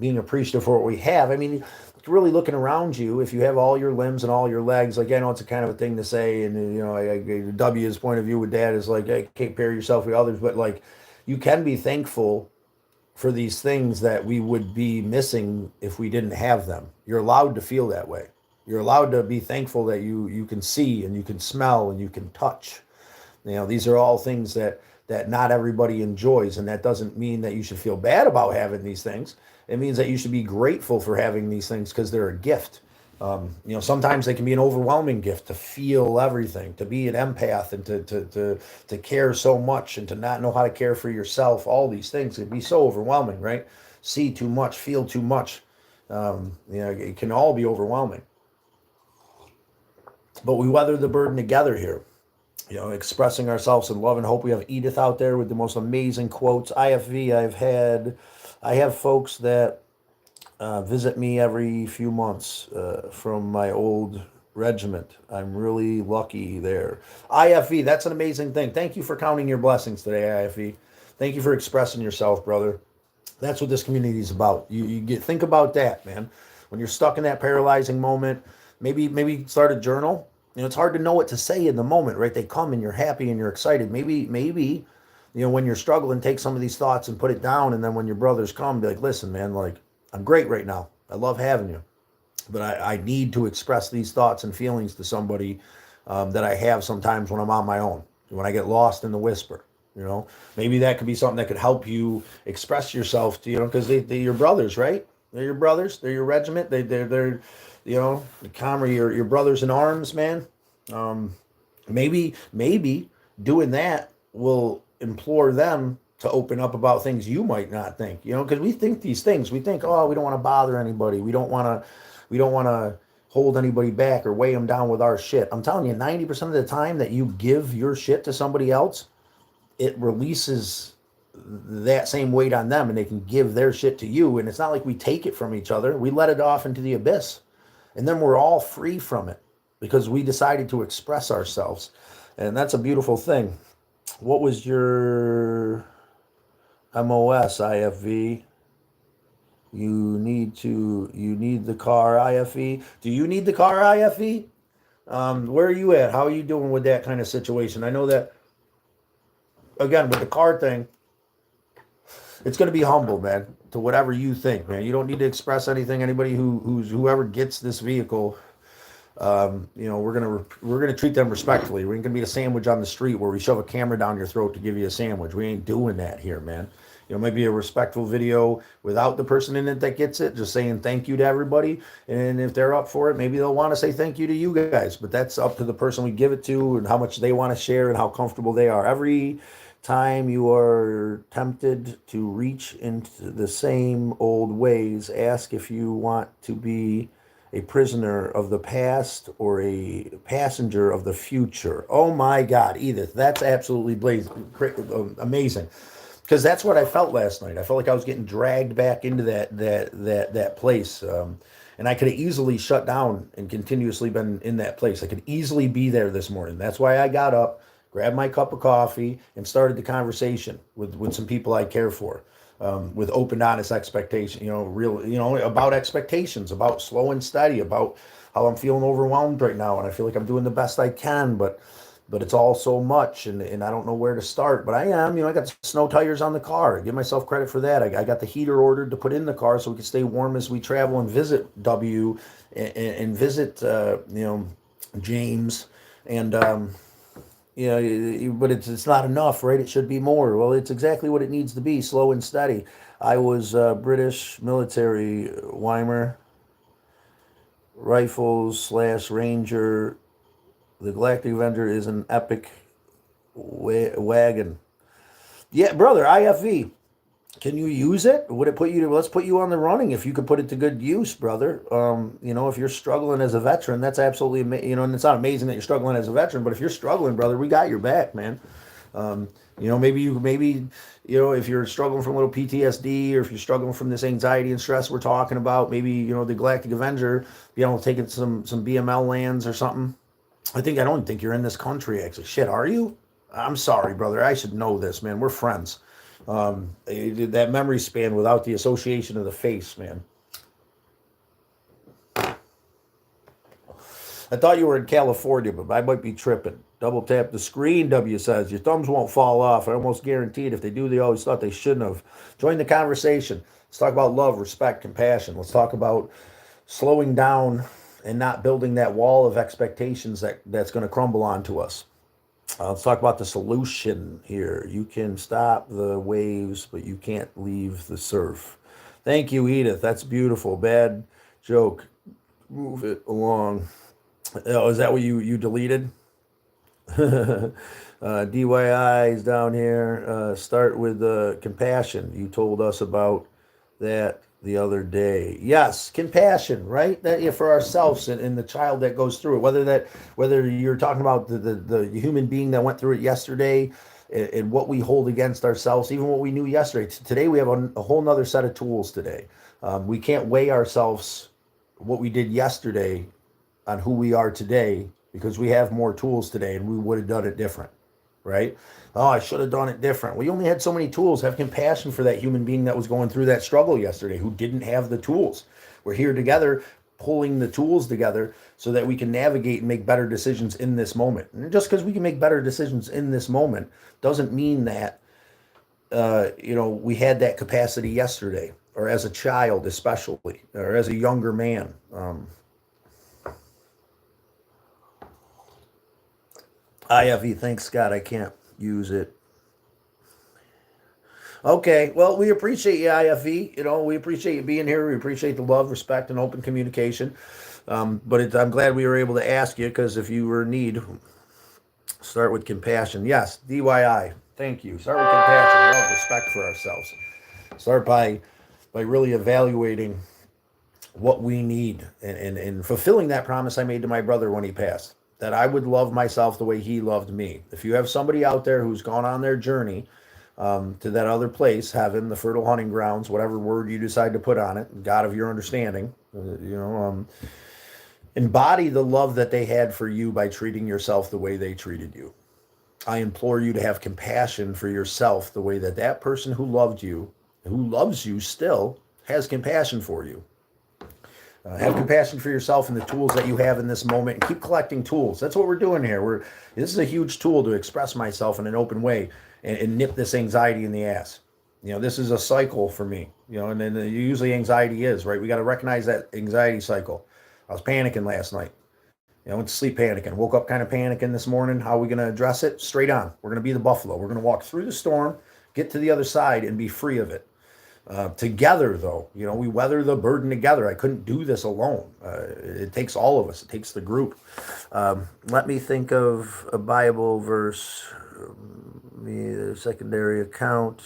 Being appreciative for what we have. I mean, really looking around you, if you have all your limbs and all your legs, like, I know it's a kind of a thing to say, and, W's point of view with dad is like, hey, compare yourself with others, but like, you can be thankful for these things that we would be missing if we didn't have them. You're allowed to feel that way. You're allowed to be thankful that you can see and you can smell and you can touch. These are all things that not everybody enjoys, and that doesn't mean that you should feel bad about having these things. It means that you should be grateful for having these things because they're a gift. Sometimes they can be an overwhelming gift to feel everything, to be an empath, and to care so much, and to not know how to care for yourself. All these things can be so overwhelming, right? See too much, feel too much. It can all be overwhelming. But we weather the burden together here. Expressing ourselves in love and hope. We have Edith out there with the most amazing quotes. IFV, I have folks that visit me every few months from my old regiment. I'm really lucky there. IFV, that's an amazing thing. Thank you for counting your blessings today, IFV. Thank you for expressing yourself, brother. That's what this community is about. Think about that, man. When you're stuck in that paralyzing moment, maybe start a journal. It's hard to know what to say in the moment, right? They come and you're happy and you're excited. Maybe, when you're struggling, take some of these thoughts and put it down. And then when your brothers come, be like, listen, man, like, I'm great right now. I love having you. But I need to express these thoughts and feelings to somebody that I have sometimes when I'm on my own, when I get lost in the whisper. Maybe that could be something that could help you express yourself to, because they're your brothers, right? They're your brothers. They're your regiment. They're the camera, your brothers in arms, man. Maybe doing that will implore them to open up about things you might not think, because we think these things. We think, oh, we don't want to bother anybody. We don't want to hold anybody back or weigh them down with our shit. I'm telling you, 90% of the time that you give your shit to somebody else, it releases that same weight on them, and they can give their shit to you. And it's not like we take it from each other. We let it off into the abyss. And then we're all free from it because we decided to express ourselves. And that's a beautiful thing. What was your MOS, IFV? You need the car, IFE. Do you need the car, IFE? Where are you at? How are you doing with that kind of situation? I know that, again, with the car thing, it's going to be humble, man, to whatever you think, man. You don't need to express anything. Anybody whoever gets this vehicle, we're gonna treat them respectfully. We ain't gonna be a sandwich on the street where we shove a camera down your throat to give you a sandwich. We ain't doing that here, man. Maybe a respectful video without the person in it that gets it, just saying thank you to everybody. And if they're up for it, maybe they'll want to say thank you to you guys. But that's up to the person we give it to and how much they want to share and how comfortable they are. Every time you are tempted to reach into the same old ways, ask if you want to be a prisoner of the past or a passenger of the future. Oh my God, Edith, that's absolutely amazing. Because that's what I felt last night. I felt like I was getting dragged back into that place. And I could have easily shut down and continuously been in that place. I could easily be there this morning. That's why I got up, grabbed my cup of coffee, and started the conversation with some people I care for, with open, honest expectation, about expectations, about slow and steady, about how I'm feeling overwhelmed right now. And I feel like I'm doing the best I can, but it's all so much, and I don't know where to start. But I am, I got snow tires on the car. I give myself credit for that. I got the heater ordered to put in the car so we can stay warm as we travel and visit W and visit, James. And, but it's not enough, right? It should be more. Well, it's exactly what it needs to be, slow and steady. I was British military, Weimer, rifles / Ranger. The Galactic Avenger is an epic wagon. Yeah, brother, IFV. Can you use it? Would it put you to, let's put you on the running if you could put it to good use, brother. If you're struggling as a veteran, that's absolutely, and it's not amazing that you're struggling as a veteran, but if you're struggling, brother, we got your back, man. Maybe if you're struggling from a little PTSD, or if you're struggling from this anxiety and stress we're talking about, maybe the Galactic Avenger, taking some BML lands or something. I don't think you're in this country, actually. Shit, are you? I'm sorry, brother. I should know this, man. We're friends. That memory span without the association of the face, man. I thought you were in California, but I might be tripping. Double tap the screen, W says. Your thumbs won't fall off. I almost guaranteed if they do, they always thought they shouldn't have. Join the conversation. Let's talk about love, respect, compassion. Let's talk about slowing down and not building that wall of expectations that's going to crumble onto us. Let's talk about the solution here. You can stop the waves, but you can't leave the surf. Thank you, Edith. That's beautiful. Bad joke. Move it along. Oh, is that what you deleted? DYI is down here. Start with compassion. You told us about that the other day. Yes, compassion, right? That for ourselves and the child that goes through it. Whether you're talking about the human being that went through it yesterday, and what we hold against ourselves, even what we knew yesterday. Today we have a whole nother set of tools today. We can't weigh ourselves, what we did yesterday, on who we are today, because we have more tools today and we would have done it different, right? Oh, I should have done it different. We only had so many tools. Have compassion for that human being that was going through that struggle yesterday, who didn't have the tools. We're here together, pulling the tools together so that we can navigate and make better decisions in this moment. And just because we can make better decisions in this moment doesn't mean that we had that capacity yesterday, or as a child especially, or as a younger man. IFE, thanks, Scott. I can't use it. Okay, well, we appreciate you, IFE. We appreciate you being here. We appreciate the love, respect, and open communication. But I'm glad we were able to ask you, because if you were in need, start with compassion. Yes, DYI. Thank you. Start with compassion, love, respect for ourselves. Start by really evaluating what we need, and fulfilling that promise I made to my brother when he passed, that I would love myself the way he loved me. If you have somebody out there who's gone on their journey to that other place, heaven, the fertile hunting grounds, whatever word you decide to put on it, God of your understanding, embody the love that they had for you by treating yourself the way they treated you. I implore you to have compassion for yourself the way that person who loved you, who loves you still, has compassion for you. Have compassion for yourself and the tools that you have in this moment, and keep collecting tools. That's what we're doing here. This is a huge tool to express myself in an open way, and nip this anxiety in the ass. This is a cycle for me, and then usually anxiety is, right? We got to recognize that anxiety cycle. I was panicking last night. I went to sleep panicking, woke up kind of panicking this morning. How are we going to address it? Straight on. We're going to be the buffalo. We're going to walk through the storm, get to the other side, and be free of it. Together, though, we weather the burden together. I couldn't do this alone. It takes all of us. It takes the group. Let me think of a Bible verse. The secondary account.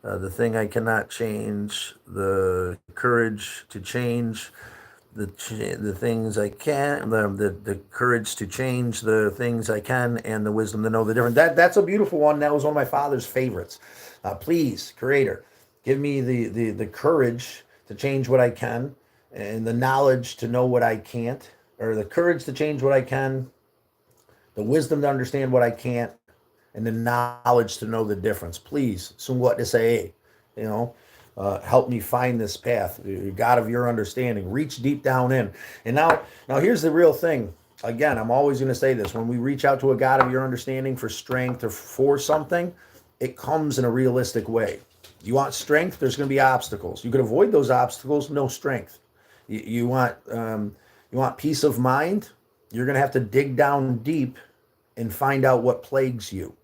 The thing I cannot change. The courage to change. The things I can. The courage to change the things I can, and the wisdom to know the difference. That's a beautiful one. That was one of my father's favorites. Please, Creator, give me the courage to change what I can, and the knowledge to know what I can't, or the courage to change what I can, the wisdom to understand what I can't, and the knowledge to know the difference. Please, so what to say, help me find this path, God of your understanding. Reach deep down in. And now here's the real thing. Again, I'm always going to say this. When we reach out to a God of your understanding for strength or for something, it comes in a realistic way. You want strength, there's going to be obstacles. You can avoid those obstacles, no strength. You want peace of mind, you're going to have to dig down deep and find out what plagues you.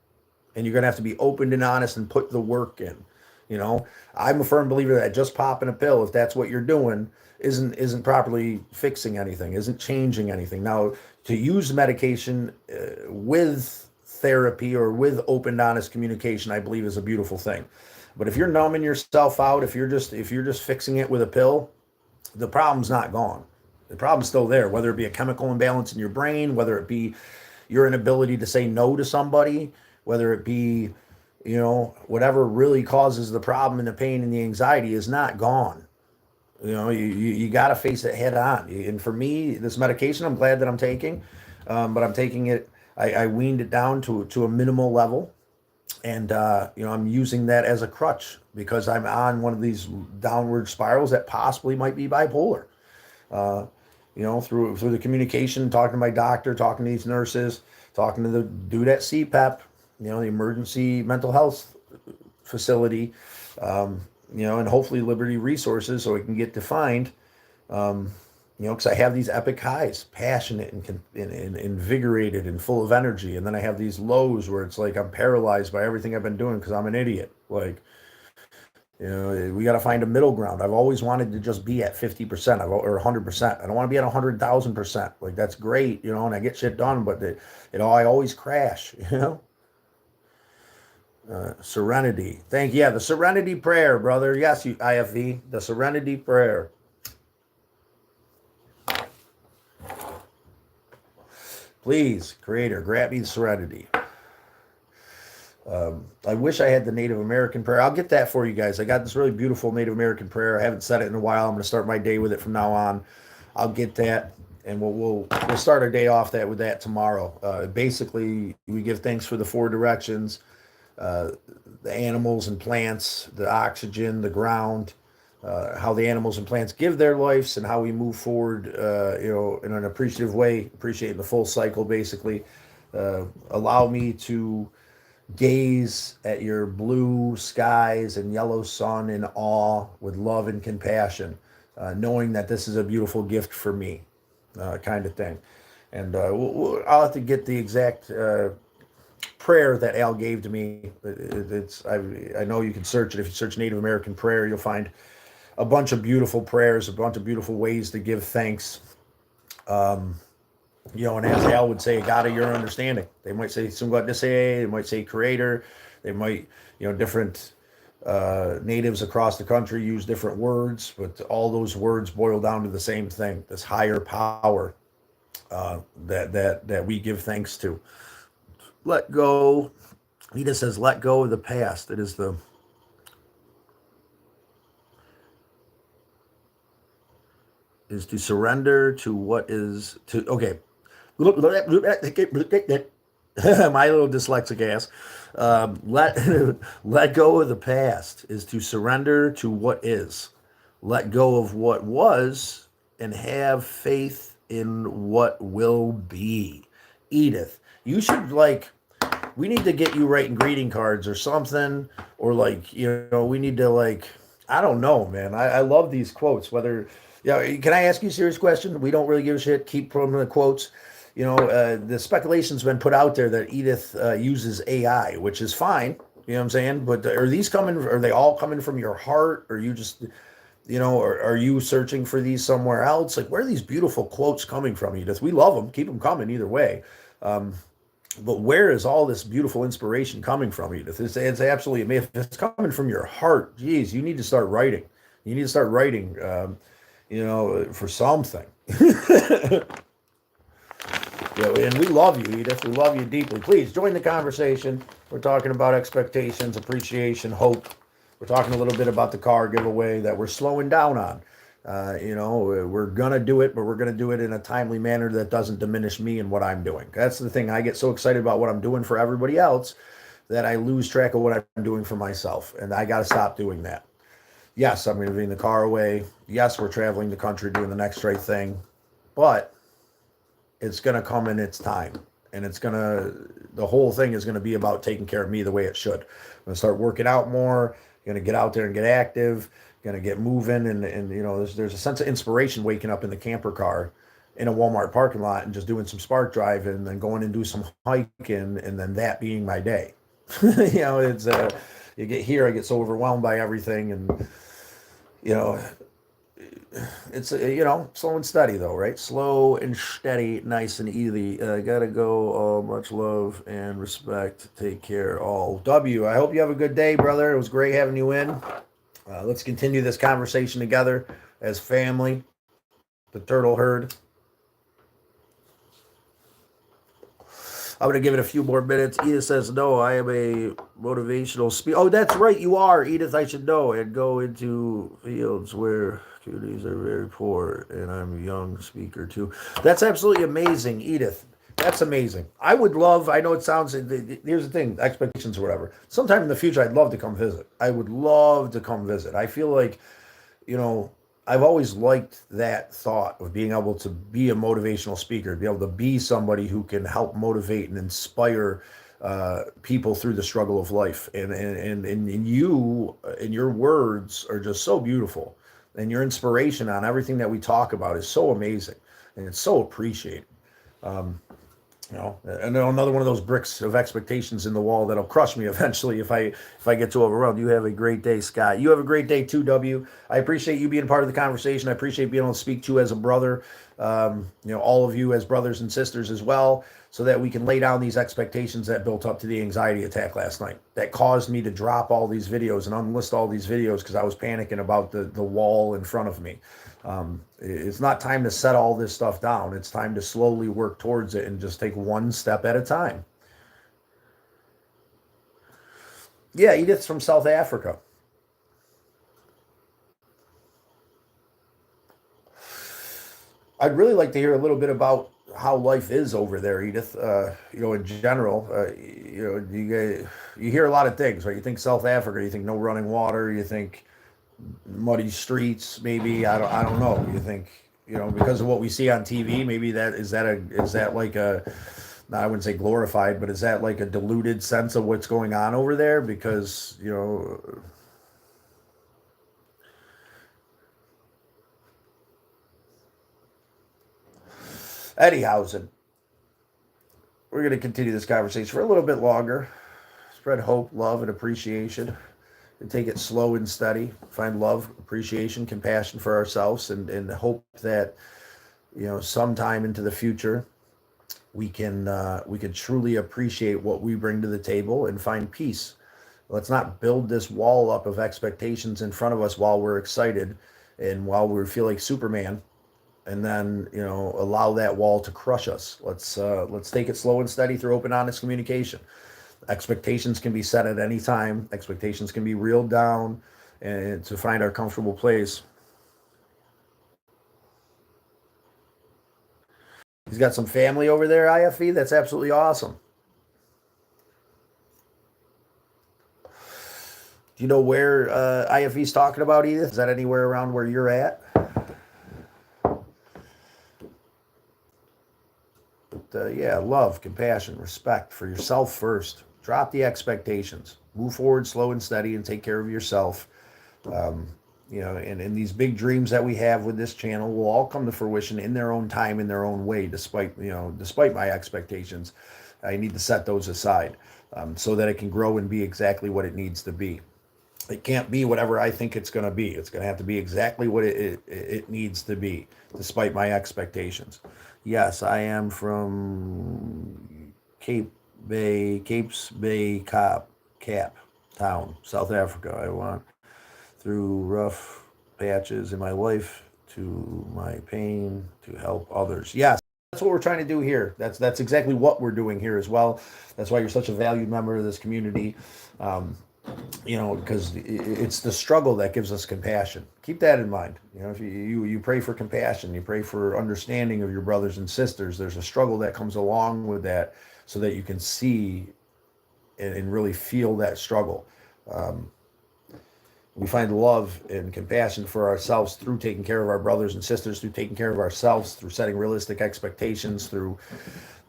And you're going to have to be open and honest and put the work in. I'm a firm believer that just popping a pill, if that's what you're doing, isn't properly fixing anything, isn't changing anything. Now, to use medication with therapy or with open, honest communication, I believe is a beautiful thing. But if you're numbing yourself out, if you're just fixing it with a pill, the problem's not gone. The problem's still there, whether it be a chemical imbalance in your brain, whether it be your inability to say no to somebody, whether it be whatever really causes the problem and the pain and the anxiety is not gone. You got to face it head on. And for me, this medication, I'm glad that I'm taking, but I'm taking it. I weaned it down to a minimal level, and I'm using that as a crutch because I'm on one of these downward spirals that possibly might be bipolar. Uh, through the communication, talking to my doctor, talking to these nurses, talking to the dude at CPAP, the emergency mental health facility, and hopefully Liberty Resources so it can get defined. Because I have these epic highs, passionate and invigorated and full of energy, and then I have these lows where it's like I'm paralyzed by everything I've been doing because I'm an idiot. Like, we got to find a middle ground. I've always wanted to just be at 50% or 100%. I don't want to be at 100,000%. Like, that's great, and I get shit done, but I always crash, Serenity. Thank you. Yeah, the serenity prayer, brother. Yes, you IFV, the serenity prayer. Please, Creator, grant me the serenity. I wish I had the Native American prayer. I'll get that for you guys. I got this really beautiful Native American prayer. I haven't said it in a while. I'm going to start my day with it from now on. I'll get that, and we'll start our day off with that tomorrow. Basically, we give thanks for the four directions, the animals and plants, the oxygen, the ground, how the animals and plants give their lives, and how we move forward, in an appreciative way, appreciating the full cycle, basically. Allow me to gaze at your blue skies and yellow sun in awe with love and compassion, knowing that this is a beautiful gift for me, kind of thing. And I'll have to get the exact prayer that Al gave to me. I know you can search it. If you search Native American prayer, you'll find a bunch of beautiful prayers, a bunch of beautiful ways to give thanks. And as Al would say, God of your understanding. They might say Sungat say, they might say Creator, they might, different natives across the country use different words, but all those words boil down to the same thing: this higher power that we give thanks to. Let go. He just says, "Let go of the past." It is to surrender to what is to. Okay. My little dyslexic ass. Let let go of the past is to surrender to what is. Let go of what was and have faith in what will be. Edith, you should we need to get you writing greeting cards or something, or we need to I don't know, man. I love these quotes. Whether can I ask you a serious question? We don't really give a shit. Keep from the quotes. The speculation's been put out there that Edith uses AI, which is fine. You know what I'm saying? But are they all coming from your heart? Or you just, or are you searching for these somewhere else? Like, where are these beautiful quotes coming from, Edith? We love them. Keep them coming either way. But where is all this beautiful inspiration coming from, Edith? It's absolutely amazing. If it's coming from your heart, geez, you need to start writing. You need to start writing, for something. And we love you, Edith. We love you deeply. Please join the conversation. We're talking about expectations, appreciation, hope. We're talking a little bit about the car giveaway that we're slowing down on. We're going to do it, but we're going to do it in a timely manner that doesn't diminish me and what I'm doing. That's the thing. I get so excited about what I'm doing for everybody else that I lose track of what I'm doing for myself. And I got to stop doing that. Yes, I'm giving the car away. Yes, we're traveling the country doing the next right thing. But it's going to come in its time. And the whole thing is going to be about taking care of me the way it should. I'm going to start working out more. Going to get out there and get active. Going to get moving. And there's a sense of inspiration waking up in the camper car in a Walmart parking lot and just doing some spark driving and then going and do some hiking and then that being my day. It's you get here, I get so overwhelmed by everything and it's slow and steady though, right? Slow and steady, nice and easy. Gotta go. Much love and respect. Take care, all. W, I hope you have a good day, brother. It was great having you in. Let's continue this conversation together as family, the turtle herd. I'm going to give it a few more minutes. Edith says, no, I am a motivational speaker. Oh, that's right. You are, Edith. I should know. And go into fields where communities are very poor. And I'm a young speaker, too. That's absolutely amazing, Edith. That's amazing. I would love, I know it sounds, here's the thing, expectations or whatever. Sometime in the future, I'd love to come visit. I would love to come visit. I feel like, you know, I've always liked that thought of being able to be a motivational speaker, be able to be somebody who can help motivate and inspire people through the struggle of life. And you and your words are just so beautiful. And your inspiration on everything that we talk about is so amazing. And it's so appreciated. You know, and another one of those bricks of expectations in the wall that'll crush me eventually if I get too overwhelmed. You have a great day, Scott. You have a great day too, W. I appreciate you being part of the conversation. I appreciate being able to speak to you as a brother. You know, all of you as brothers and sisters as well, so that we can lay down these expectations that built up to the anxiety attack last night. That caused me to drop all these videos and unlist all these videos because I was panicking about the wall in front of me. It's not time to set all this stuff down. It's time to slowly work towards it and just take one step at a time. Yeah, Edith's from South Africa. I'd really like to hear a little bit about how life is over there, Edith. You know, in general, you know, you hear a lot of things, right? You think South Africa, you think no running water, you think muddy streets, maybe. I don't know. You think, you know, because of what we see on TV, maybe is that like a, I wouldn't say glorified, but is that like a diluted sense of what's going on over there? Because, you know, Eddie, we're going to continue this conversation for a little bit longer. Spread hope, love, and appreciation, and take it slow and steady. Find love, appreciation, compassion for ourselves, and hope that, you know, sometime into the future we can truly appreciate what we bring to the table and find peace. Let's not build this wall up of expectations in front of us while we're excited and while we feel like Superman, and then, you know, allow that wall to crush us. Let's take it slow and steady through open, honest communication. Expectations can be set at any time. Expectations can be reeled down, and to find our comfortable place. He's got some family over there, IFE. That's absolutely awesome. Do you know where IFE's talking about, Edith? Is that anywhere around where you're at? But yeah, love, compassion, respect for yourself first. Drop the expectations. Move forward slow and steady and take care of yourself. Um, you know, and these big dreams that we have with this channel will all come to fruition in their own time, in their own way, despite my expectations. I need to set those aside so that it can grow and be exactly what it needs to be. It can't be whatever I think it's going to be. It's going to have to be exactly what it needs to be, despite my expectations. Yes, I am from Capes Bay Cap Town, South Africa. I want through rough patches in my life to my pain to help others. Yes, that's what we're trying to do here. That's exactly what we're doing here as well. That's why you're such a valued member of this community. You know, because it's the struggle that gives us compassion. Keep that in mind. You know, if you pray for compassion, you pray for understanding of your brothers and sisters. There's a struggle that comes along with that, so that you can see and really feel that struggle. We find love and compassion for ourselves through taking care of our brothers and sisters, through taking care of ourselves, through setting realistic expectations, through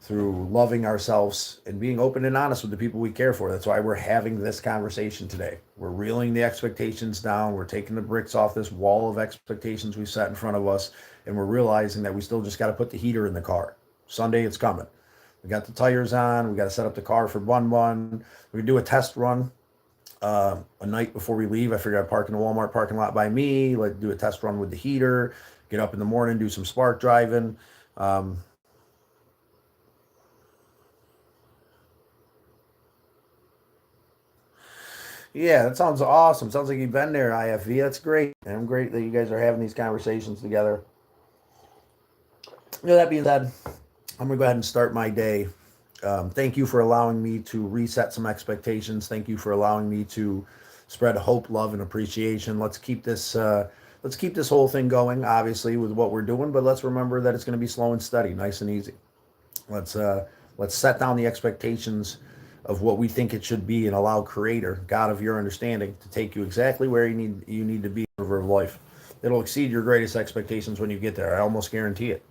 loving ourselves and being open and honest with the people we care for. That's why we're having this conversation today. We're reeling the expectations down. We're taking the bricks off this wall of expectations we set in front of us, and we're realizing that we still just got to put the heater in the car. Sunday, it's coming. We got the tires on. We got to set up the car for Bun Bun. We can do a test run a night before we leave. I figured I'd park in the Walmart parking lot by me, like do a test run with the heater, get up in the morning, do some spark driving. Yeah, that sounds awesome. Sounds like you've been there, IFV. That's great. And I'm great that you guys are having these conversations together. You know, that being said, I'm going to go ahead and start my day. Thank you for allowing me to reset some expectations. Thank you for allowing me to spread hope, love, and appreciation. Let's keep this whole thing going, obviously, with what we're doing, but let's remember that it's going to be slow and steady, nice and easy. Let's uh, let's set down the expectations of what we think it should be and allow Creator, God of your understanding, to take you exactly where you need to be in the river of life. It'll exceed your greatest expectations when you get there. I almost guarantee it.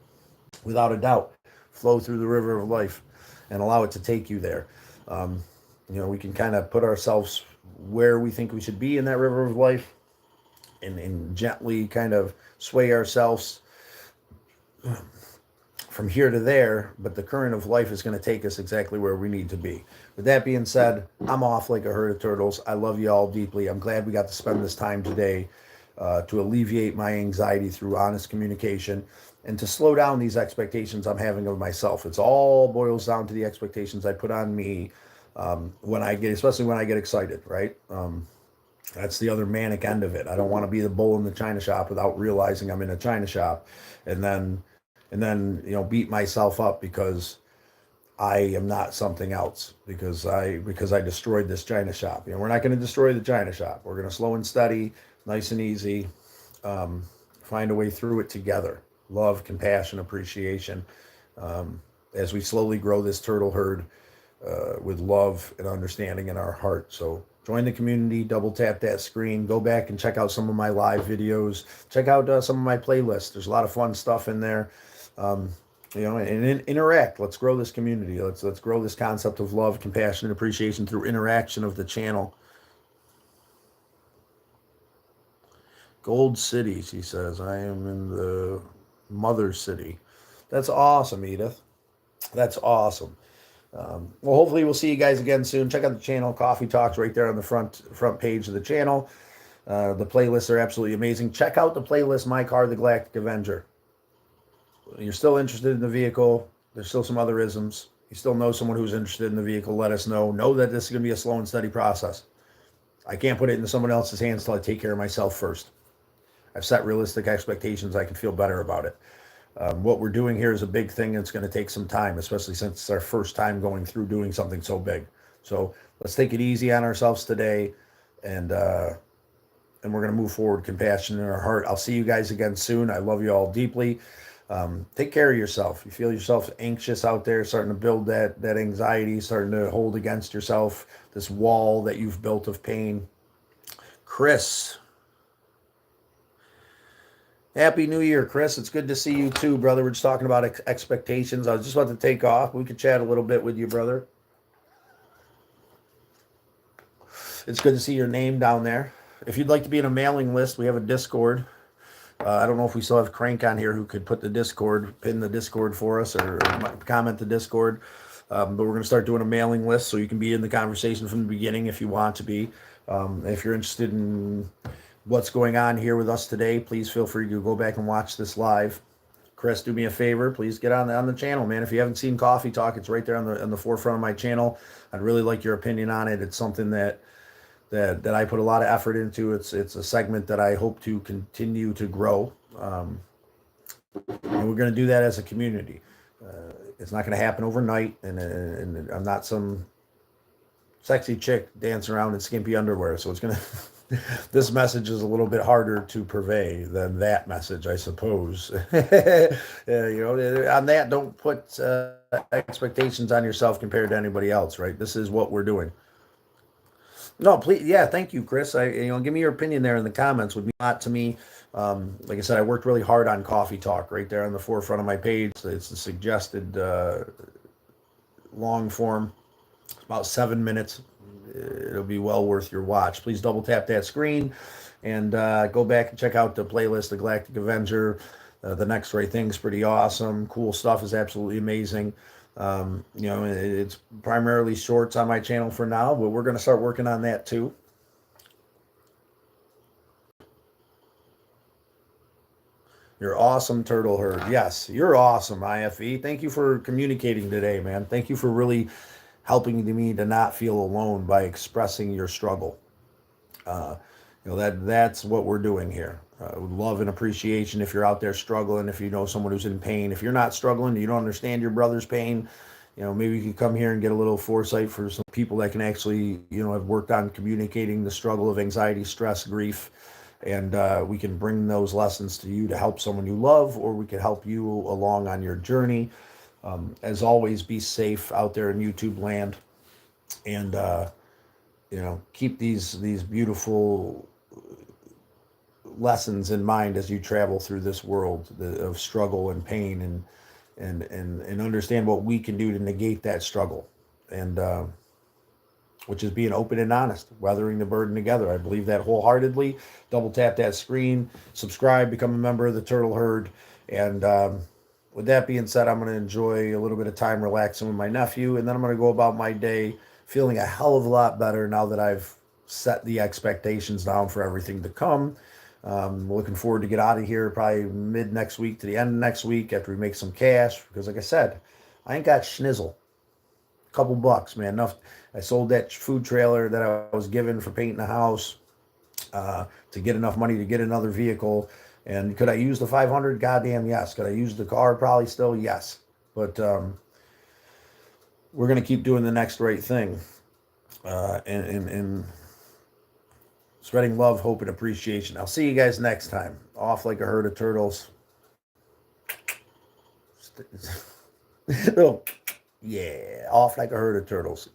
Without a doubt, flow through the river of life and allow it to take you there. Um, we can kind of put ourselves where we think we should be in that river of life, and gently kind of sway ourselves from here to there, but the current of life is going to take us exactly where we need to be. With that being said, I'm off like a herd of turtles. I love you all deeply. I'm glad we got to spend this time today to alleviate my anxiety through honest communication and to slow down these expectations I'm having of myself. It's all boils down to the expectations I put on me especially when I get excited, right? That's the other manic end of it. I don't want to be the bull in the china shop without realizing I'm in a china shop, and then beat myself up because I am not something else because I destroyed this china shop. We're not going to destroy the china shop. We're going to slow and steady, nice and easy, find a way through it together. Love, compassion, appreciation, as we slowly grow this turtle herd with love and understanding in our heart. So join the community, double tap that screen, go back and check out some of my live videos, check out some of my playlists. There's a lot of fun stuff in there. And interact. Let's grow this community. Let's grow this concept of love, compassion, and appreciation through interaction of the channel. Gold City, she says. I am in the Mother City. That's awesome, Edith. That's awesome. Well, hopefully we'll see you guys again soon. Check out the channel, Coffee Talks, right there on the front page of the channel. The playlists are absolutely amazing. Check out the playlist, My Car, the Galactic Avenger. You're still interested in the vehicle. There's still some other isms. You still know someone who's interested in the vehicle, let us know. Know that this is going to be a slow and steady process. I can't put it into someone else's hands until I take care of myself first. I've set realistic expectations. I can feel better about it. What we're doing here is a big thing, and it's going to take some time, especially since it's our first time going through doing something so big. So let's take it easy on ourselves today, and we're going to move forward, compassion in our heart. I'll see you guys again soon. I love you all deeply. Take care of yourself. You feel yourself anxious out there, starting to build that anxiety, starting to hold against yourself, this wall that you've built of pain. Chris. Happy New Year, Chris. It's good to see you too, brother. We're just talking about expectations. I was just about to take off. We could chat a little bit with you, brother. It's good to see your name down there. If you'd like to be in a mailing list, we have a Discord. I don't know if we still have Crank on here who could put pin the Discord for us or comment the Discord. But we're going to start doing a mailing list so you can be in the conversation from the beginning if you want to be. If you're interested in what's going on here with us today, please feel free to go back and watch this live. Chris, do me a favor. Please get on the channel, man. If you haven't seen Coffee Talk, it's right there on the forefront of my channel. I'd really like your opinion on it. It's something that I put a lot of effort into. It's a segment that I hope to continue to grow. And we're going to do that as a community. It's not going to happen overnight, and I'm not some sexy chick dancing around in skimpy underwear. So it's going to, this message is a little bit harder to purvey than that message, I suppose. On that, don't put expectations on yourself compared to anybody else, right? This is what we're doing. No, please. Yeah. Thank you, Chris. Give me your opinion there in the comments. Would mean a lot to me. Like I said, I worked really hard on Coffee Talk right there on the forefront of my page. It's the suggested long form, about 7 minutes. It'll be well worth your watch. Please double tap that screen and go back and check out the playlist, The Galactic Avenger. The Next Right Thing's pretty awesome. Cool stuff is absolutely amazing. It's primarily shorts on my channel for now, but we're going to start working on that too. You're awesome, Turtle Herd. Yes, you're awesome, IFE. Thank you for communicating today, man. Thank you for really helping me to not feel alone by expressing your struggle. That's what we're doing here. Love and appreciation if you're out there struggling, if you know someone who's in pain. If you're not struggling, you don't understand your brother's pain, maybe you could come here and get a little foresight for some people that can actually, have worked on communicating the struggle of anxiety, stress, grief. And we can bring those lessons to you to help someone you love, or we can help you along on your journey. As always, be safe out there in YouTube land, and keep these beautiful lessons in mind as you travel through this world of struggle and pain, and understand what we can do to negate that struggle, and which is being open and honest, weathering the burden together. I believe that wholeheartedly. Double tap that screen, subscribe, become a member of the Turtle Herd. And with that being said, I'm going to enjoy a little bit of time relaxing with my nephew, and then I'm going to go about my day feeling a hell of a lot better now that I've set the expectations down for everything to come. Looking forward to get out of here probably mid next week to the end of next week after we make some cash, because like I said, I ain't got schnizzle. Couple bucks, man. Enough. I sold that food trailer that I was given for painting the house to get enough money to get another vehicle. And could I use the 500? Goddamn yes. Could I use the car? Probably still yes. But we're gonna keep doing the next right thing, and spreading love, hope, and appreciation. I'll see you guys next time. Off like a herd of turtles. Oh. Yeah, off like a herd of turtles.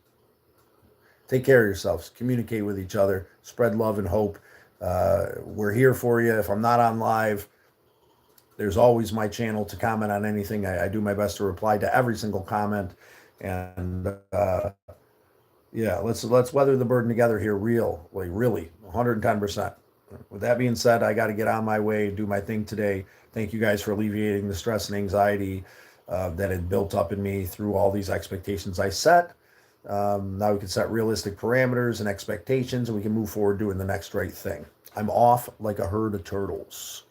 Take care of yourselves. Communicate with each other. Spread love and hope. We're here for you. If I'm not on live, there's always my channel to comment on anything. I do my best to reply to every single comment. And yeah, let's weather the burden together here. Really, 110%. With that being said, I got to get on my way and do my thing today. Thank you guys for alleviating the stress and anxiety that had built up in me through all these expectations I set. Now we can set realistic parameters and expectations, and we can move forward doing the next right thing. I'm off like a herd of turtles.